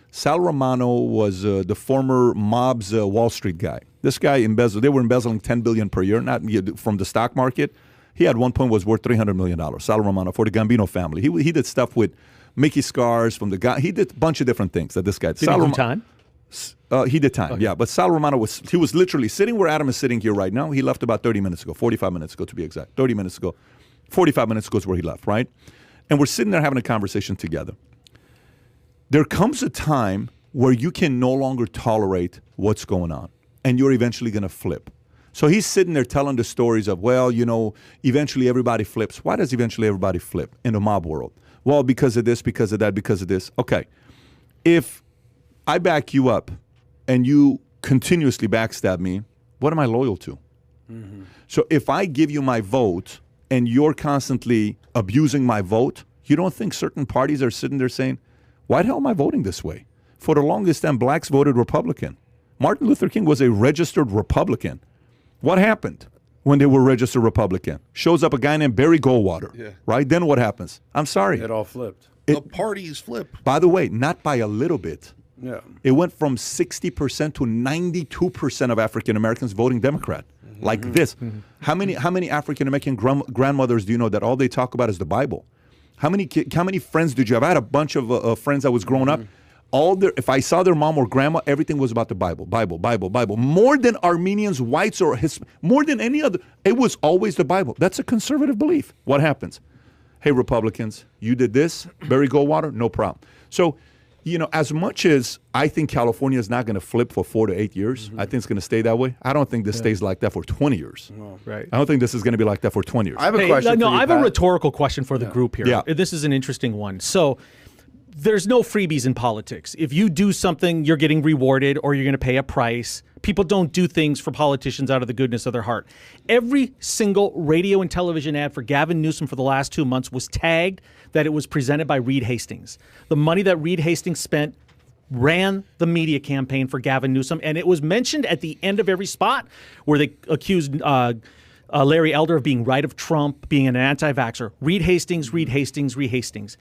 Sal Romano was the former mob's Wall Street guy. This guy embezzled. They were embezzling $10 billion per year, not from the stock market. He at one point was worth $300 million. Sal Romano for the Gambino family. He did stuff with Mickey Scars from the guy. He did a bunch of different things that this guy did. Did he do time? He did time, yeah. But Sal Romano was literally sitting where Adam is sitting here right now. He left about 30 minutes ago, 45 minutes ago to be exact. 30 minutes ago. 45 minutes ago is where he left, right? And we're sitting there having a conversation together. There comes a time where you can no longer tolerate what's going on, and you're eventually going to flip. So he's sitting there telling the stories of, well, eventually everybody flips. Why does eventually everybody flip in the mob world? Well, because of this, because of that, because of this. Okay, if I back you up and you continuously backstab me, what am I loyal to? So if I give you my vote and you're constantly abusing my vote, you don't think certain parties are sitting there saying, why the hell am I voting this way? For the longest time, blacks voted Republican. Martin Luther King was a registered Republican. What happened when they were registered Republican? Shows up a guy named Barry Goldwater, right? Then what happens? I'm sorry. It all flipped. The parties flip. By the way, not by a little bit. Yeah. It went from 60% to 92% of African Americans voting Democrat. Like this. How many African American grandmothers do you know that all they talk about is the Bible? How many friends did you have? I had a bunch of friends that was growing up. If I saw their mom or grandma, everything was about the Bible, Bible, Bible, Bible. More than Armenians, whites, or more than any other. It was always the Bible. That's a conservative belief. What happens? Hey, Republicans, you did this. Barry Goldwater, no problem. So, as much as I think California is not going to flip for 4 to 8 years, I think it's going to stay that way. I don't think this stays like that for 20 years. Right. I don't think this is going to be like that for 20 years. I have a question. No, for you, I have a Pat. rhetorical question for the group here. Yeah. This is an interesting one. So there's no freebies in politics. If you do something, you're getting rewarded or you're going to pay a price. People don't do things for politicians out of the goodness of their heart. Every single radio and television ad for Gavin Newsom for the last 2 months was tagged that it was presented by Reed Hastings. The money that Reed Hastings spent ran the media campaign for Gavin Newsom, and it was mentioned at the end of every spot where they accused Larry Elder of being right of Trump, being an anti-vaxxer. Reed Hastings, Reed Hastings, Reed Hastings.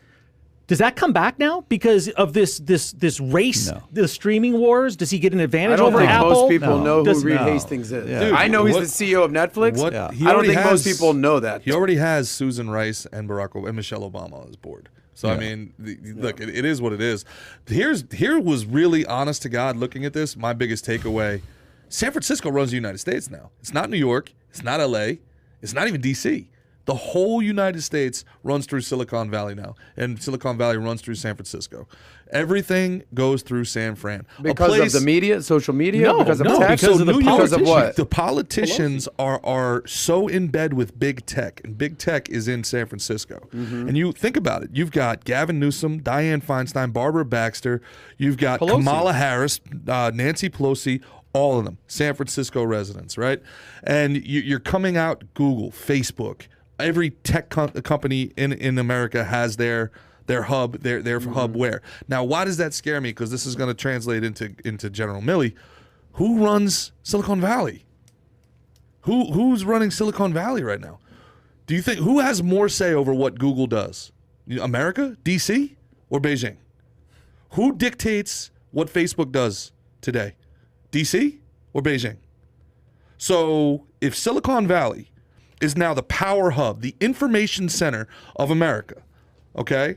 Does that come back now because of this race, the streaming wars? Does he get an advantage over Apple? Most people know who Reed Hastings is. Yeah. Dude, I know he's the CEO of Netflix. I don't think most people know that. He already has Susan Rice and Michelle Obama on his board. So I mean, look, it is what it is. Here was really honest to God looking at this. My biggest takeaway: San Francisco runs the United States now. It's not New York. It's not LA. It's not even DC. The whole United States runs through Silicon Valley now, and Silicon Valley runs through San Francisco. Everything goes through San Fran. Because of the media, social media? No, because of no, tech? because of the Because of what? The politicians are so in bed with big tech, and big tech is in San Francisco. And you think about it. You've got Gavin Newsom, Dianne Feinstein, Barbara Baxter. You've got Kamala Harris, Nancy Pelosi, all of them, San Francisco residents, right? And you're coming out Google, Facebook. Every tech company in America has their hub, their hub where. Now, why does that scare me? Because this is going to translate into General Milley. Who runs Silicon Valley? Who's running Silicon Valley right now? Do you think who has more say over what Google does? America, DC, or Beijing? Who dictates what Facebook does today? DC or Beijing? So if Silicon Valley is now the power hub, the information center of America, okay?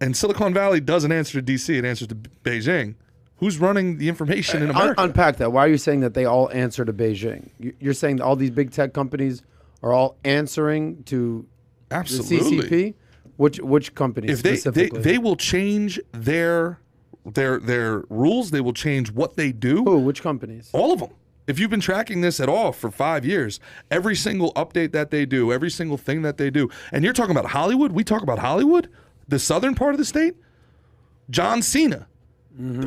And Silicon Valley doesn't answer to DC, it answers to Beijing. Who's running the information in America? Unpack that. Why are you saying that they all answer to Beijing? You're saying that all these big tech companies are all answering to Absolutely. the CCP? Which companies If specifically? they will change their rules, they will change what they do. Who? Which companies? All of them. If you've been tracking this at all for 5 years, every single update that they do, every single thing that they do, and you're talking about Hollywood, we talk about Hollywood, the southern part of the state, John Cena,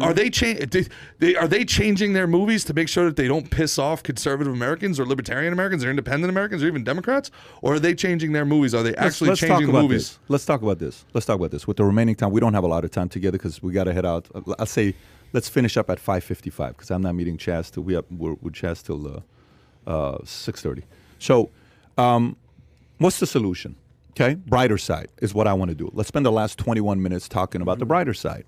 Are they changing their movies to make sure that they don't piss off conservative Americans or libertarian Americans or independent Americans or even Democrats? Or are they changing their movies? Are they actually changing the movies? Let's talk about this. With the remaining time, we don't have a lot of time together because we got to head out. I'll say let's finish up at 5:55 because I'm not meeting Chaz till we're with Chaz till 6:30. So, what's the solution? Okay, brighter side is what I want to do. Let's spend the last 21 minutes talking about the brighter side.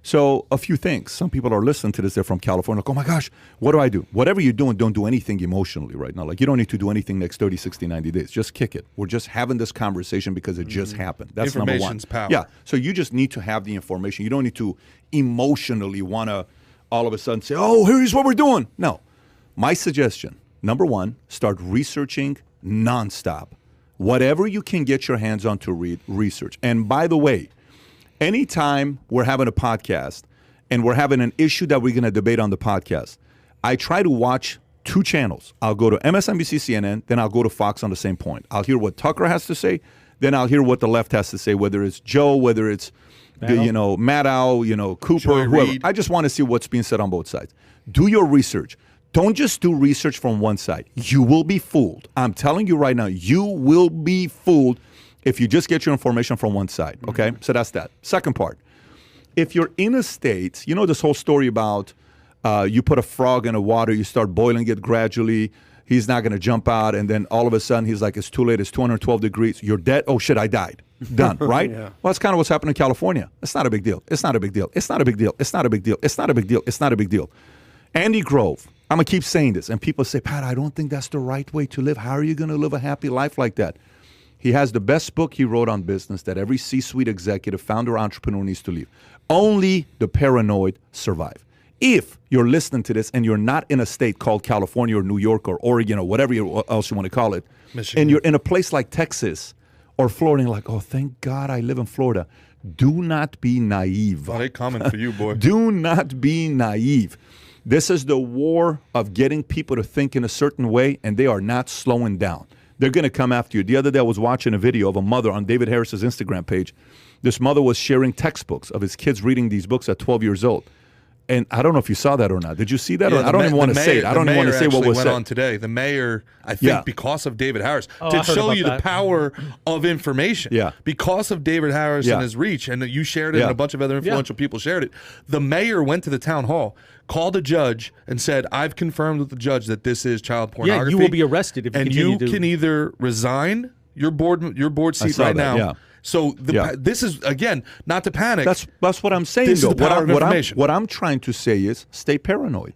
So a few things. Some people are listening to this. They're from California. Like, oh my gosh, what do I do? Whatever you're doing, don't do anything emotionally right now. Like you don't need to do anything next 30, 60, 90 days. Just kick it. We're just having this conversation because it just happened. That's number one. Information's power. Yeah. So you just need to have the information. You don't need to emotionally want to all of a sudden say, oh, here's what we're doing. No. My suggestion, number one, start researching nonstop. Whatever you can get your hands on to read, research. And by the way, anytime we're having a podcast and we're having an issue that we're going to debate on the podcast, I try to watch two channels. I'll go to MSNBC, CNN, then I'll go to Fox on the same point. I'll hear what Tucker has to say, then I'll hear what the left has to say, whether it's Joe, whether it's Maddow, Cooper, Joy whoever. Reid. I just want to see what's being said on both sides. Do your research. Don't just do research from one side. You will be fooled. I'm telling you right now, you will be fooled if you just get your information from one side, okay? So that's that. Second part, if you're in a state, you know this whole story about you put a frog in the water, you start boiling it gradually, he's not going to jump out, and then all of a sudden he's like, it's too late, it's 212 degrees, you're dead, oh shit, I died. Done, right? Yeah. Well, that's kind of what's happening in California. It's not a big deal. It's not a big deal. It's not a big deal. It's not a big deal. It's not a big deal. It's not a big deal. Andy Grove, I'm going to keep saying this, and people say, Pat, I don't think that's the right way to live. How are you going to live a happy life like that? He has the best book he wrote on business that every C-suite executive, founder, entrepreneur needs to leave. Only the paranoid survive. If you're listening to this and you're not in a state called California or New York or Oregon or whatever else you want to call it, Michigan. and you're in a place like Texas or Florida, and you're like, oh, thank God I live in Florida. Do not be naive. Oh, they coming for you, boy. Do not be naive. This is the war of getting people to think in a certain way, and they are not slowing down. They're going to come after you. The other day I was watching a video of a mother on David Harris's Instagram page. This mother was sharing textbooks of his kids reading these books at 12 years old. And I don't know if you saw that or not. Did you see that? Yeah, I don't even want to say it. I don't even want to say what was went said. on today. The mayor, I think, because of David Harris, to show you the power of information. Yeah. Because of David Harris and his reach, and you shared it, and a bunch of other influential people shared it. The mayor went to the town hall, called a judge, and said, "I've confirmed with the judge that this is child pornography. Yeah, you will be arrested if you continue to." And you can either resign your board seat right now. Yeah. So this is, again, not to panic. That's what I'm saying. This is though. the power of information. What I'm trying to say is stay paranoid.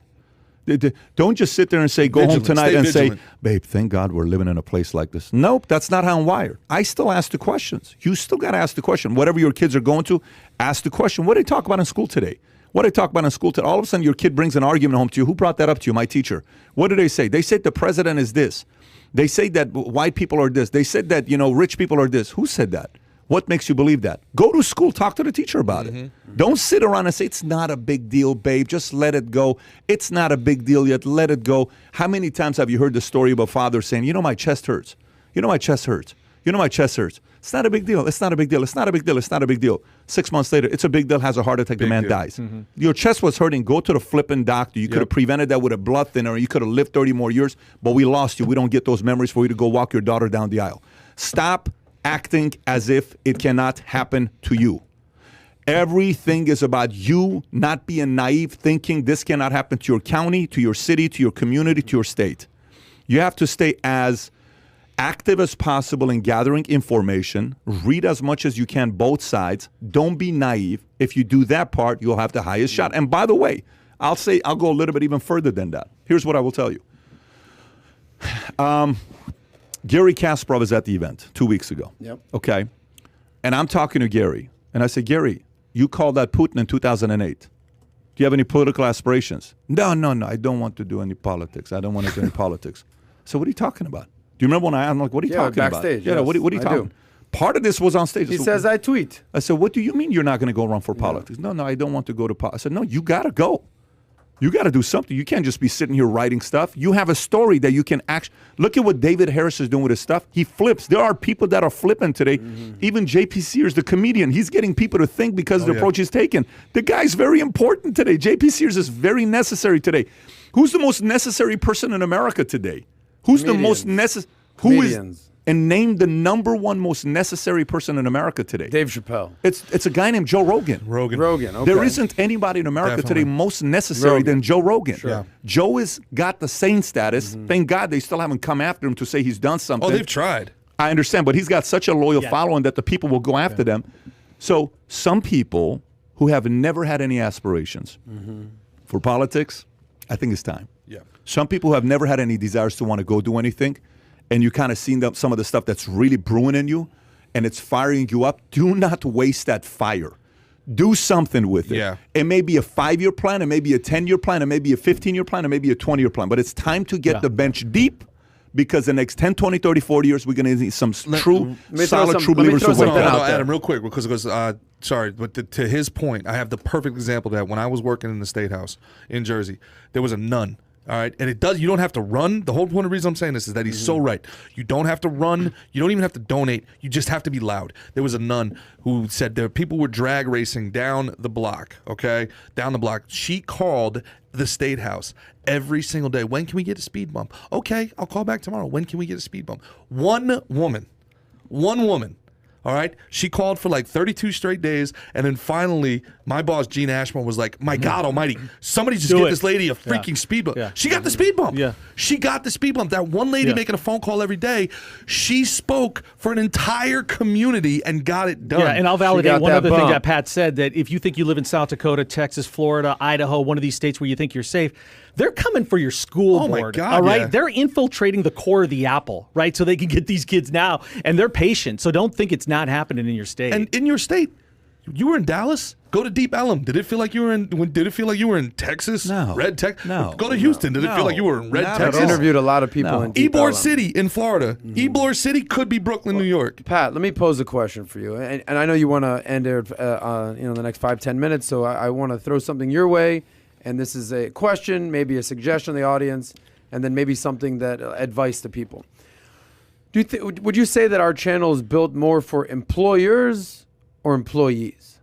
Don't just sit there and say, go home Vigilant. tonight Stay and vigilant. say, babe, thank God we're living in a place like this. Nope, that's not how I'm wired. I still ask the questions. You still got to ask the question. Whatever your kids are going to, ask the question. What did they talk about in school today? What did they talk about in school today? All of a sudden your kid brings an argument home to you. Who brought that up to you? My teacher. What did they say? They said the president is this. They say that white people are this. They said that, rich people are this. Who said that? What makes you believe that? Go to school, talk to the teacher about it. Don't sit around and say, it's not a big deal, babe. Just let it go. It's not a big deal yet. Let it go. How many times have you heard the story of a father saying, my chest hurts. My chest hurts. My chest hurts. It's not a big deal. It's not a big deal. It's not a big deal. It's not a big deal. 6 months later, it's a big deal, has a heart attack, the man dies. Your chest was hurting. Go to the flipping doctor. You could have prevented that with a blood thinner. You could have lived 30 more years, but we lost you. We don't get those memories for you to go walk your daughter down the aisle. Stop acting as if it cannot happen to you. Everything is about you not being naive, thinking this cannot happen to your county, to your city, to your community, to your state. You have to stay as active as possible in gathering information. Read as much as you can, both sides. Don't be naive. If you do that part, you'll have the highest shot. And by the way, I'll go a little bit even further than that. Here's what I will tell you. Gary Kasparov is at the event 2 weeks ago. Yep. Okay. And I'm talking to Gary. And I said, Gary, you called that Putin in 2008. Do you have any political aspirations? No. I don't want to do any politics. I don't want to do any politics. So what are you talking about? Do you remember when I'm like, what are you talking backstage, about? Yeah, yes, what are you I talking? do. Part of this was on stage. He says, I tweet. I said, what do you mean you're not going to go run for politics? No, I don't want to go to politics. I said, no, you got to go. You got to do something. You can't just be sitting here writing stuff. You have a story that you can actually look at what David Harris is doing with his stuff. He flips. There are people that are flipping today. Even JP Sears, the comedian, he's getting people to think because of the approach he's taken. The guy's very important today. JP Sears is very necessary today. Who's the most necessary person in America today? Who's the most necessary? Who is? And name the number one most necessary person in America today. Dave Chappelle. It's a guy named Joe Rogan. Rogan. Okay. There isn't anybody in America today most necessary than Joe Rogan. Sure. Yeah. Joe has got the same status. Thank God they still haven't come after him to say he's done something. Oh, they've tried. I understand, but he's got such a loyal following that the people will go after them. So some people who have never had any aspirations for politics, I think it's time. Yeah. Some people who have never had any desires to want to go do anything, and you kind of seen some of the stuff that's really brewing in you, and it's firing you up, do not waste that fire. Do something with it. Yeah. It may be a 5-year plan, it may be a 10-year plan, it may be a 15-year plan, it may be a 20-year plan, but it's time to get the bench deep, because the next 10, 20, 30, 40 years, we're going to need some true, solid, true believers who work out out. Adam, real quick, because sorry, but to his point, I have the perfect example of that. When I was working in the State House in Jersey, there was a nun. All right, and you don't have to run. The whole point of the reason I'm saying this is that he's so right. You don't have to run. You don't even have to donate. You just have to be loud. There was a nun who said people were drag racing down the block, okay? Down the block. She called the State House every single day. When can we get a speed bump? Okay, I'll call back tomorrow. When can we get a speed bump? One woman. All right, she called for like 32 straight days, and then finally, my boss Gene Ashmore was like, "My God Almighty, somebody just get this lady a freaking speed bump." Yeah. She got the speed bump. Yeah, she got the speed bump. That one lady making a phone call every day, she spoke for an entire community and got it done. Yeah, and I'll validate one other thing that Pat said, that if you think you live in South Dakota, Texas, Florida, Idaho, one of these states where you think you're safe, they're coming for your school board. My God, all right? They're infiltrating the core of the apple, right? So they can get these kids now, and they're patient. So don't think it's not happening in your state. And in your state, you were in Dallas. Go to Deep Ellum. Did it feel like you were in Texas? No. Red Texas? No. Go to Houston. Did it feel like you were in Red Texas? I've interviewed a lot of people in Deep Ybor Ellum. City in Florida. Ybor City could be Brooklyn, New York. Pat, let me pose a question for you, and I know you want to end it, the next 5-10 minutes. So I want to throw something your way, and this is a question, maybe a suggestion to the audience, and then maybe something that advice to people. Would you say that our channel is built more for employers or employees?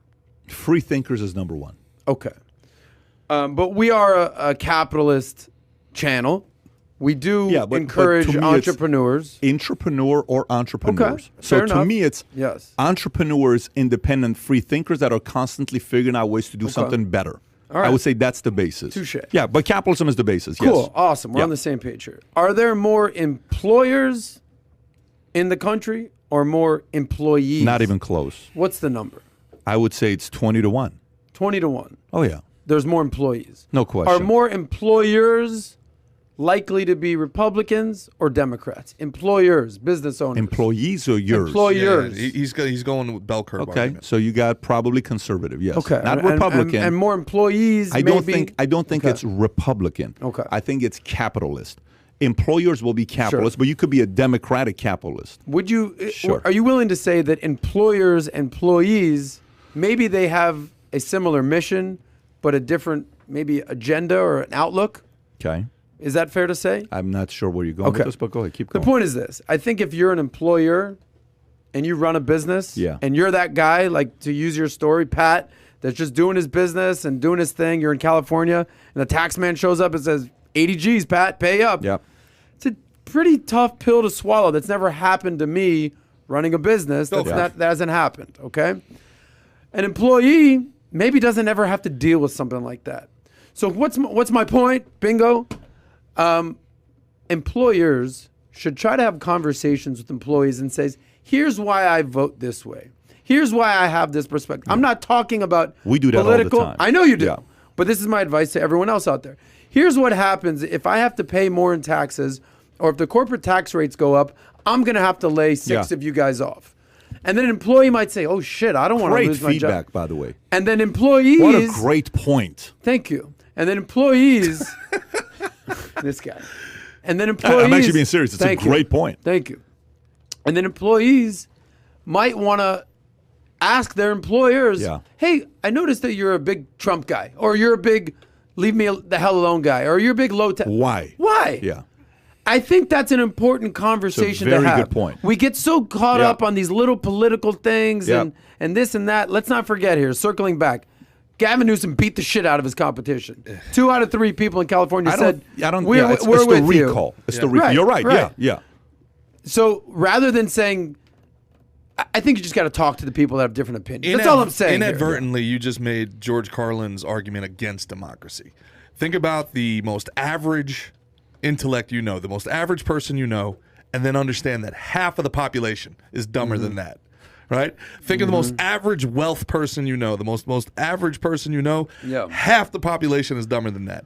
Free thinkers is number one. Okay. But we are a capitalist channel. We do encourage to me entrepreneurs. Entrepreneur or entrepreneurs. Okay, so fair to enough. me, it's entrepreneurs, independent, free thinkers that are constantly figuring out ways to do something better. All right. I would say that's the basis. Touche. Yeah, but capitalism is the basis. Cool. Yes. Awesome. We're on the same page here. Are there more employers in the country or more employees? Not even close. What's the number? I would say it's 20-1. 20-1. Oh, yeah. There's more employees. No question. Are more employers likely to be Republicans or Democrats? Employers, business owners. Employees or yours? Employers. Yeah, he's going with bell curve. Okay, argument. so you got probably conservative, yes. Okay. Not Republican. And more employees. I don't think it's Republican. Okay. I think it's capitalist. Employers will be capitalists, but you could be a democratic capitalist. Would you? Sure. Are you willing to say that employers, employees, maybe they have a similar mission, but a different maybe agenda or an outlook? Okay. Is that fair to say? I'm not sure where you're going with this, but go ahead, keep going. The point is this. I think if you're an employer and you run a business and you're that guy, like to use your story, Pat, that's just doing his business and doing his thing, you're in California, and the tax man shows up and says, 80 G's, Pat, pay up. Yep. It's a pretty tough pill to swallow. That's never happened to me running a business. That hasn't happened, okay? An employee maybe doesn't ever have to deal with something like that. So what's my point? Bingo. Employers should try to have conversations with employees and says, here's why I vote this way. Here's why I have this perspective. I'm not talking about we do that political. all the time. I know you do. Yeah. But this is my advice to everyone else out there. Here's what happens if I have to pay more in taxes, or if the corporate tax rates go up, I'm going to have to lay 6 of you guys off. And then an employee might say, oh, shit, I don't want to lose my job. Great feedback, by the way. And then employees. What a great point. Thank you. And then employees. This guy. And then employees. I'm actually being serious. It's a great point. Thank you. And then employees might want to ask their employers, hey, I noticed that you're a big Trump guy, or you're a big leave me the hell alone guy, or you're a big low tax. Why? Why? Yeah. I think that's an important conversation to have. very good point. We get so caught Yeah. up on these little political things Yeah. and this and that. Let's not forget here, circling back, Gavin Newsom beat the shit out of his competition. 2 out of 3 people in California said, we're it's with the you. recall. It's Yeah. the recall. Right, You're right. right. Yeah. So rather than saying, I think you just got to talk to the people that have different opinions. That's all I'm saying. here. Inadvertently, you just made George Carlin's argument against democracy. Think about the most average intellect you know, the most average person you know, and then understand that half of the population is dumber than that. Right? Think of the most average wealth person you know, the most average person you know, Yeah. half the population is dumber than that.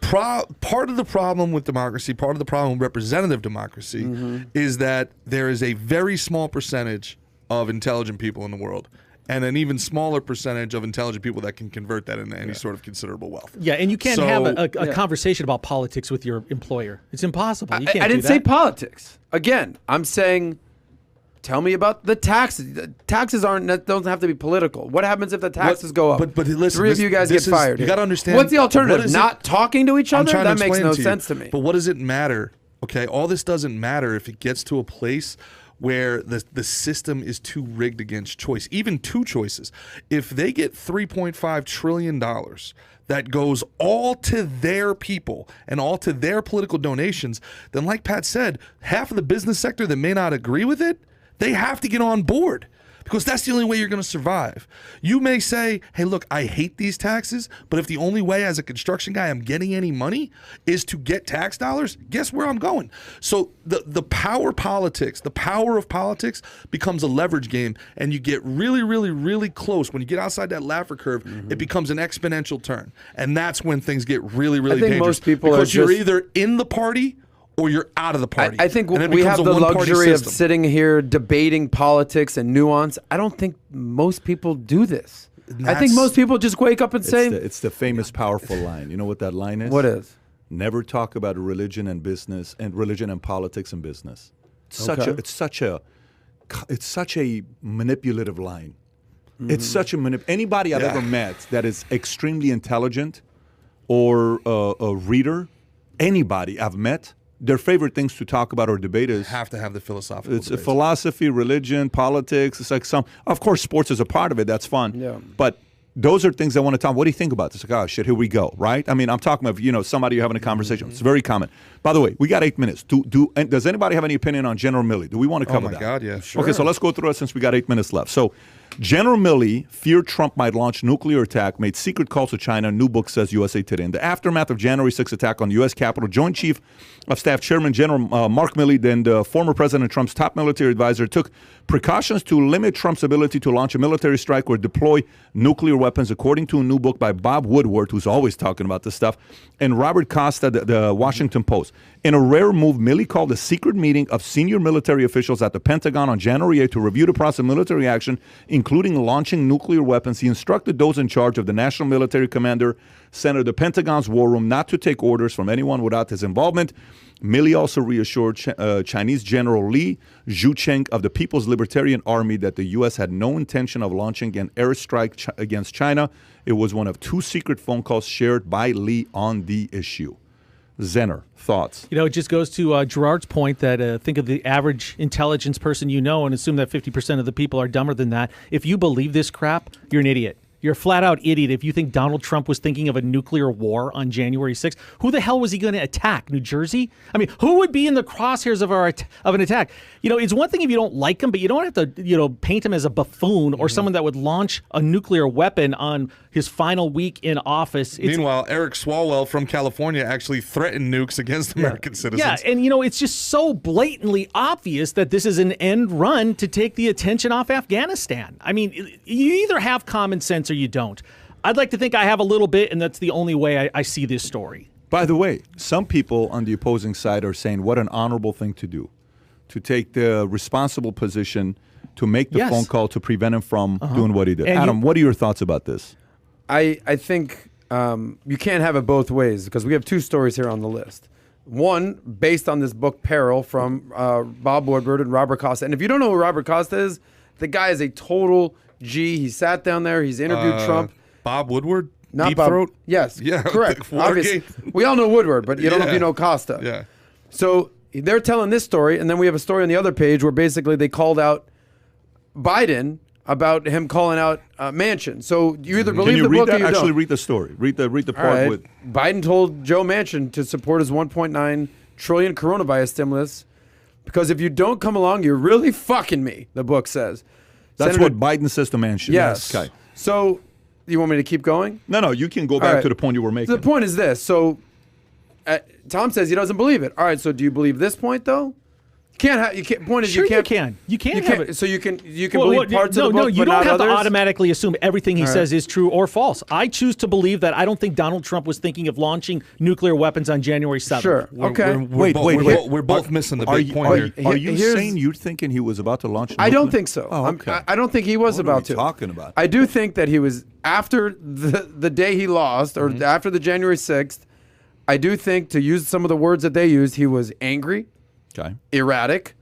Part of the problem with democracy, part of the problem with representative democracy is that there is a very small percentage of intelligent people in the world and an even smaller percentage of intelligent people that can convert that into any sort of considerable wealth. Yeah, and you can't So- have a conversation about politics with your employer. It's impossible. You can't I didn't do say that. politics. Again, I'm saying, tell me about the taxes. The taxes don't have to be political. What happens if the taxes go up? but listen, 3 of you guys this get is- fired. you here. gotta understand, What's the alternative? what is it- Not talking to each I'm other? trying to That makes explain no to you. sense to me. But what does it matter? Okay, all this doesn't matter if it gets to a place where the system is too rigged against choice, even 2 choices. If they get $3.5 trillion that goes all to their people and all to their political donations, then like Pat said, half of the business sector that may not agree with it, they have to get on board. Because that's the only way you're going to survive. You may say, hey, look, I hate these taxes, but if the only way as a construction guy I'm getting any money is to get tax dollars, guess where I'm going? So the power of politics becomes a leverage game, and you get really, really, really close. When you get outside that Laffer curve, it becomes an exponential turn. And that's when things get really, really think dangerous. most people because are you're just- either in the party or you're out of the party. I think And it we becomes have a the one-party luxury of system. sitting here debating politics and nuance. I don't think most people do this. I think That's- most people just wake up and say, It's the famous, powerful line. You know what that line is? what is? Never talk about religion and business, and religion and politics and business. It's such a manipulative line. It's such a anybody I've Yeah. ever met that is extremely intelligent or a reader, anybody I've met, their favorite things to talk about or debate is have to have the philosophical it's a debates. philosophy, religion, politics. It's like of course, sports is a part of it. That's fun. Yeah. But those are things I want to talk. What do you think about this? Like, oh shit, here we go. Right? I mean, I'm talking about somebody you're having a conversation. It's very common. By the way, we got 8 minutes. And does anybody have any opinion on General Milley? Do we want to cover my that? God, yeah, sure. Okay, so let's go through it since we got 8 minutes left. So, General Milley feared Trump might launch nuclear attack, made secret calls to China. New book says USA Today. In the aftermath of January 6th attack on the U.S. Capitol, Joint Chief of Staff Chairman General Mark Milley, then the former President Trump's top military advisor, took precautions to limit Trump's ability to launch a military strike or deploy nuclear weapons, according to a new book by Bob Woodward, who's always talking about this stuff, and Robert Costa, the Washington Post. In a rare move, Milley called a secret meeting of senior military officials at the Pentagon on January 8th to review the process of military action, including launching nuclear weapons. He instructed those in charge of the National Military Commander Center, the Pentagon's War Room, not to take orders from anyone without his involvement. Milley also reassured Chinese General Li Zhucheng of the People's Libertarian Army that the U.S. had no intention of launching an airstrike against China. It was one of 2 secret phone calls shared by Li on the issue. Zenner, thoughts? It just goes to Gerard's point that think of the average intelligence person you know and assume that 50% of the people are dumber than that. If you believe this crap, you're an idiot. You're a flat-out idiot if you think Donald Trump was thinking of a nuclear war on January 6th. Who the hell was he going to attack? New Jersey? I mean, who would be in the crosshairs of an attack? It's one thing if you don't like him, but you don't have to, paint him as a buffoon or someone that would launch a nuclear weapon on his final week in office. Meanwhile, Eric Swalwell from California actually threatened nukes against American citizens. Yeah, and it's just so blatantly obvious that this is an end run to take the attention off Afghanistan. I mean, you either have common sense or you don't. I'd like to think I have a little bit, and that's the only way I see this story. By the way, some people on the opposing side are saying what an honorable thing to do, to take the responsible position to make the Yes. phone call to prevent him from doing what he did. And Adam, what are your thoughts about this? I think you can't have it both ways because we have 2 stories here on the list. One, based on this book, Peril, from Bob Woodward and Robert Costa. And if you don't know who Robert Costa is, the guy is a total G. He sat down there. He's interviewed Trump. Bob Woodward? Not Deep Bob. Throat? Yes. Yeah, Correct. Watergate. Obviously. We all know Woodward, but you don't know if Yeah. you know Costa. Yeah. So they're telling this story, and then we have a story on the other page where basically they called out Biden about him calling out Manchin. So you either Can believe you the read book that? or you Actually, don't. read the story. Read the All part right. with. Biden told Joe Manchin to support his 1.9 trillion coronavirus stimulus because if you don't come along, you're really fucking me. The book says. That's Senator- what Biden says to Manchin. Yes. Okay. So you want me to keep going? No, you can go back right. to the point you were making. So the point is this. So Tom says he doesn't believe it. All right. So do you believe this point though? You can't. Point is Sure, you can't. You can You have can't. it. So you can Well, believe parts of the book, you but don't not have others. to automatically assume everything he All right. says is true or false. I choose to believe that I don't think Donald Trump was thinking of launching nuclear weapons on January 7th. Sure. Okay. We're both missing the big point here. Are you Here's- saying you're thinking he was about to launch? I don't nuclear- think so. Oh, okay. I don't think he was What are about we to. talking about? I do think that he was after the day he lost, or after the January 6th. I do think, to use some of the words that they used, he was angry, Okay. erratic,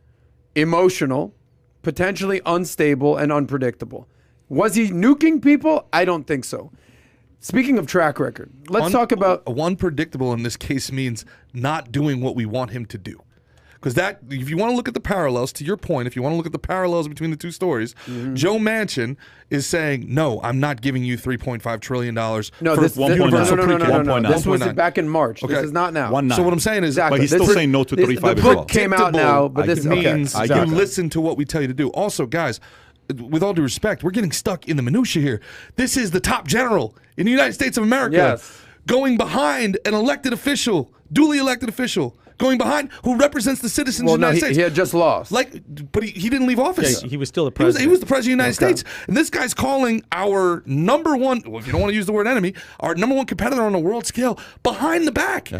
emotional, potentially unstable, and unpredictable. Was he nuking people? I don't think so. Speaking of track record, let's talk about. Unpredictable in this case means not doing what we want him to do. Because that, if you want to look at the parallels, to your point, if you want to look at the parallels between the two stories, Joe Manchin is saying, no, I'm not giving you $3.5 trillion No, for this, universal no. pre-K. This was 1.9. back in March. This Okay. is not now. 1.9. So what I'm saying is, Exactly. But he's This still is- saying no to this- 35 The as book well. came out now, but this means okay. you Exactly. listen to what we tell you to do. Also, guys, with all due respect, we're getting stuck in the minutia here. This is the top general in the United States of America Yes. going behind an elected official, duly elected official, going behind who represents the citizens Well, of the no, United he States. had just lost. But he didn't leave office. Yeah, he was still the He was president. the president of the United States. And this guy's calling our number one, well, if you don't want to use the word enemy, our number one competitor on a world scale behind the back.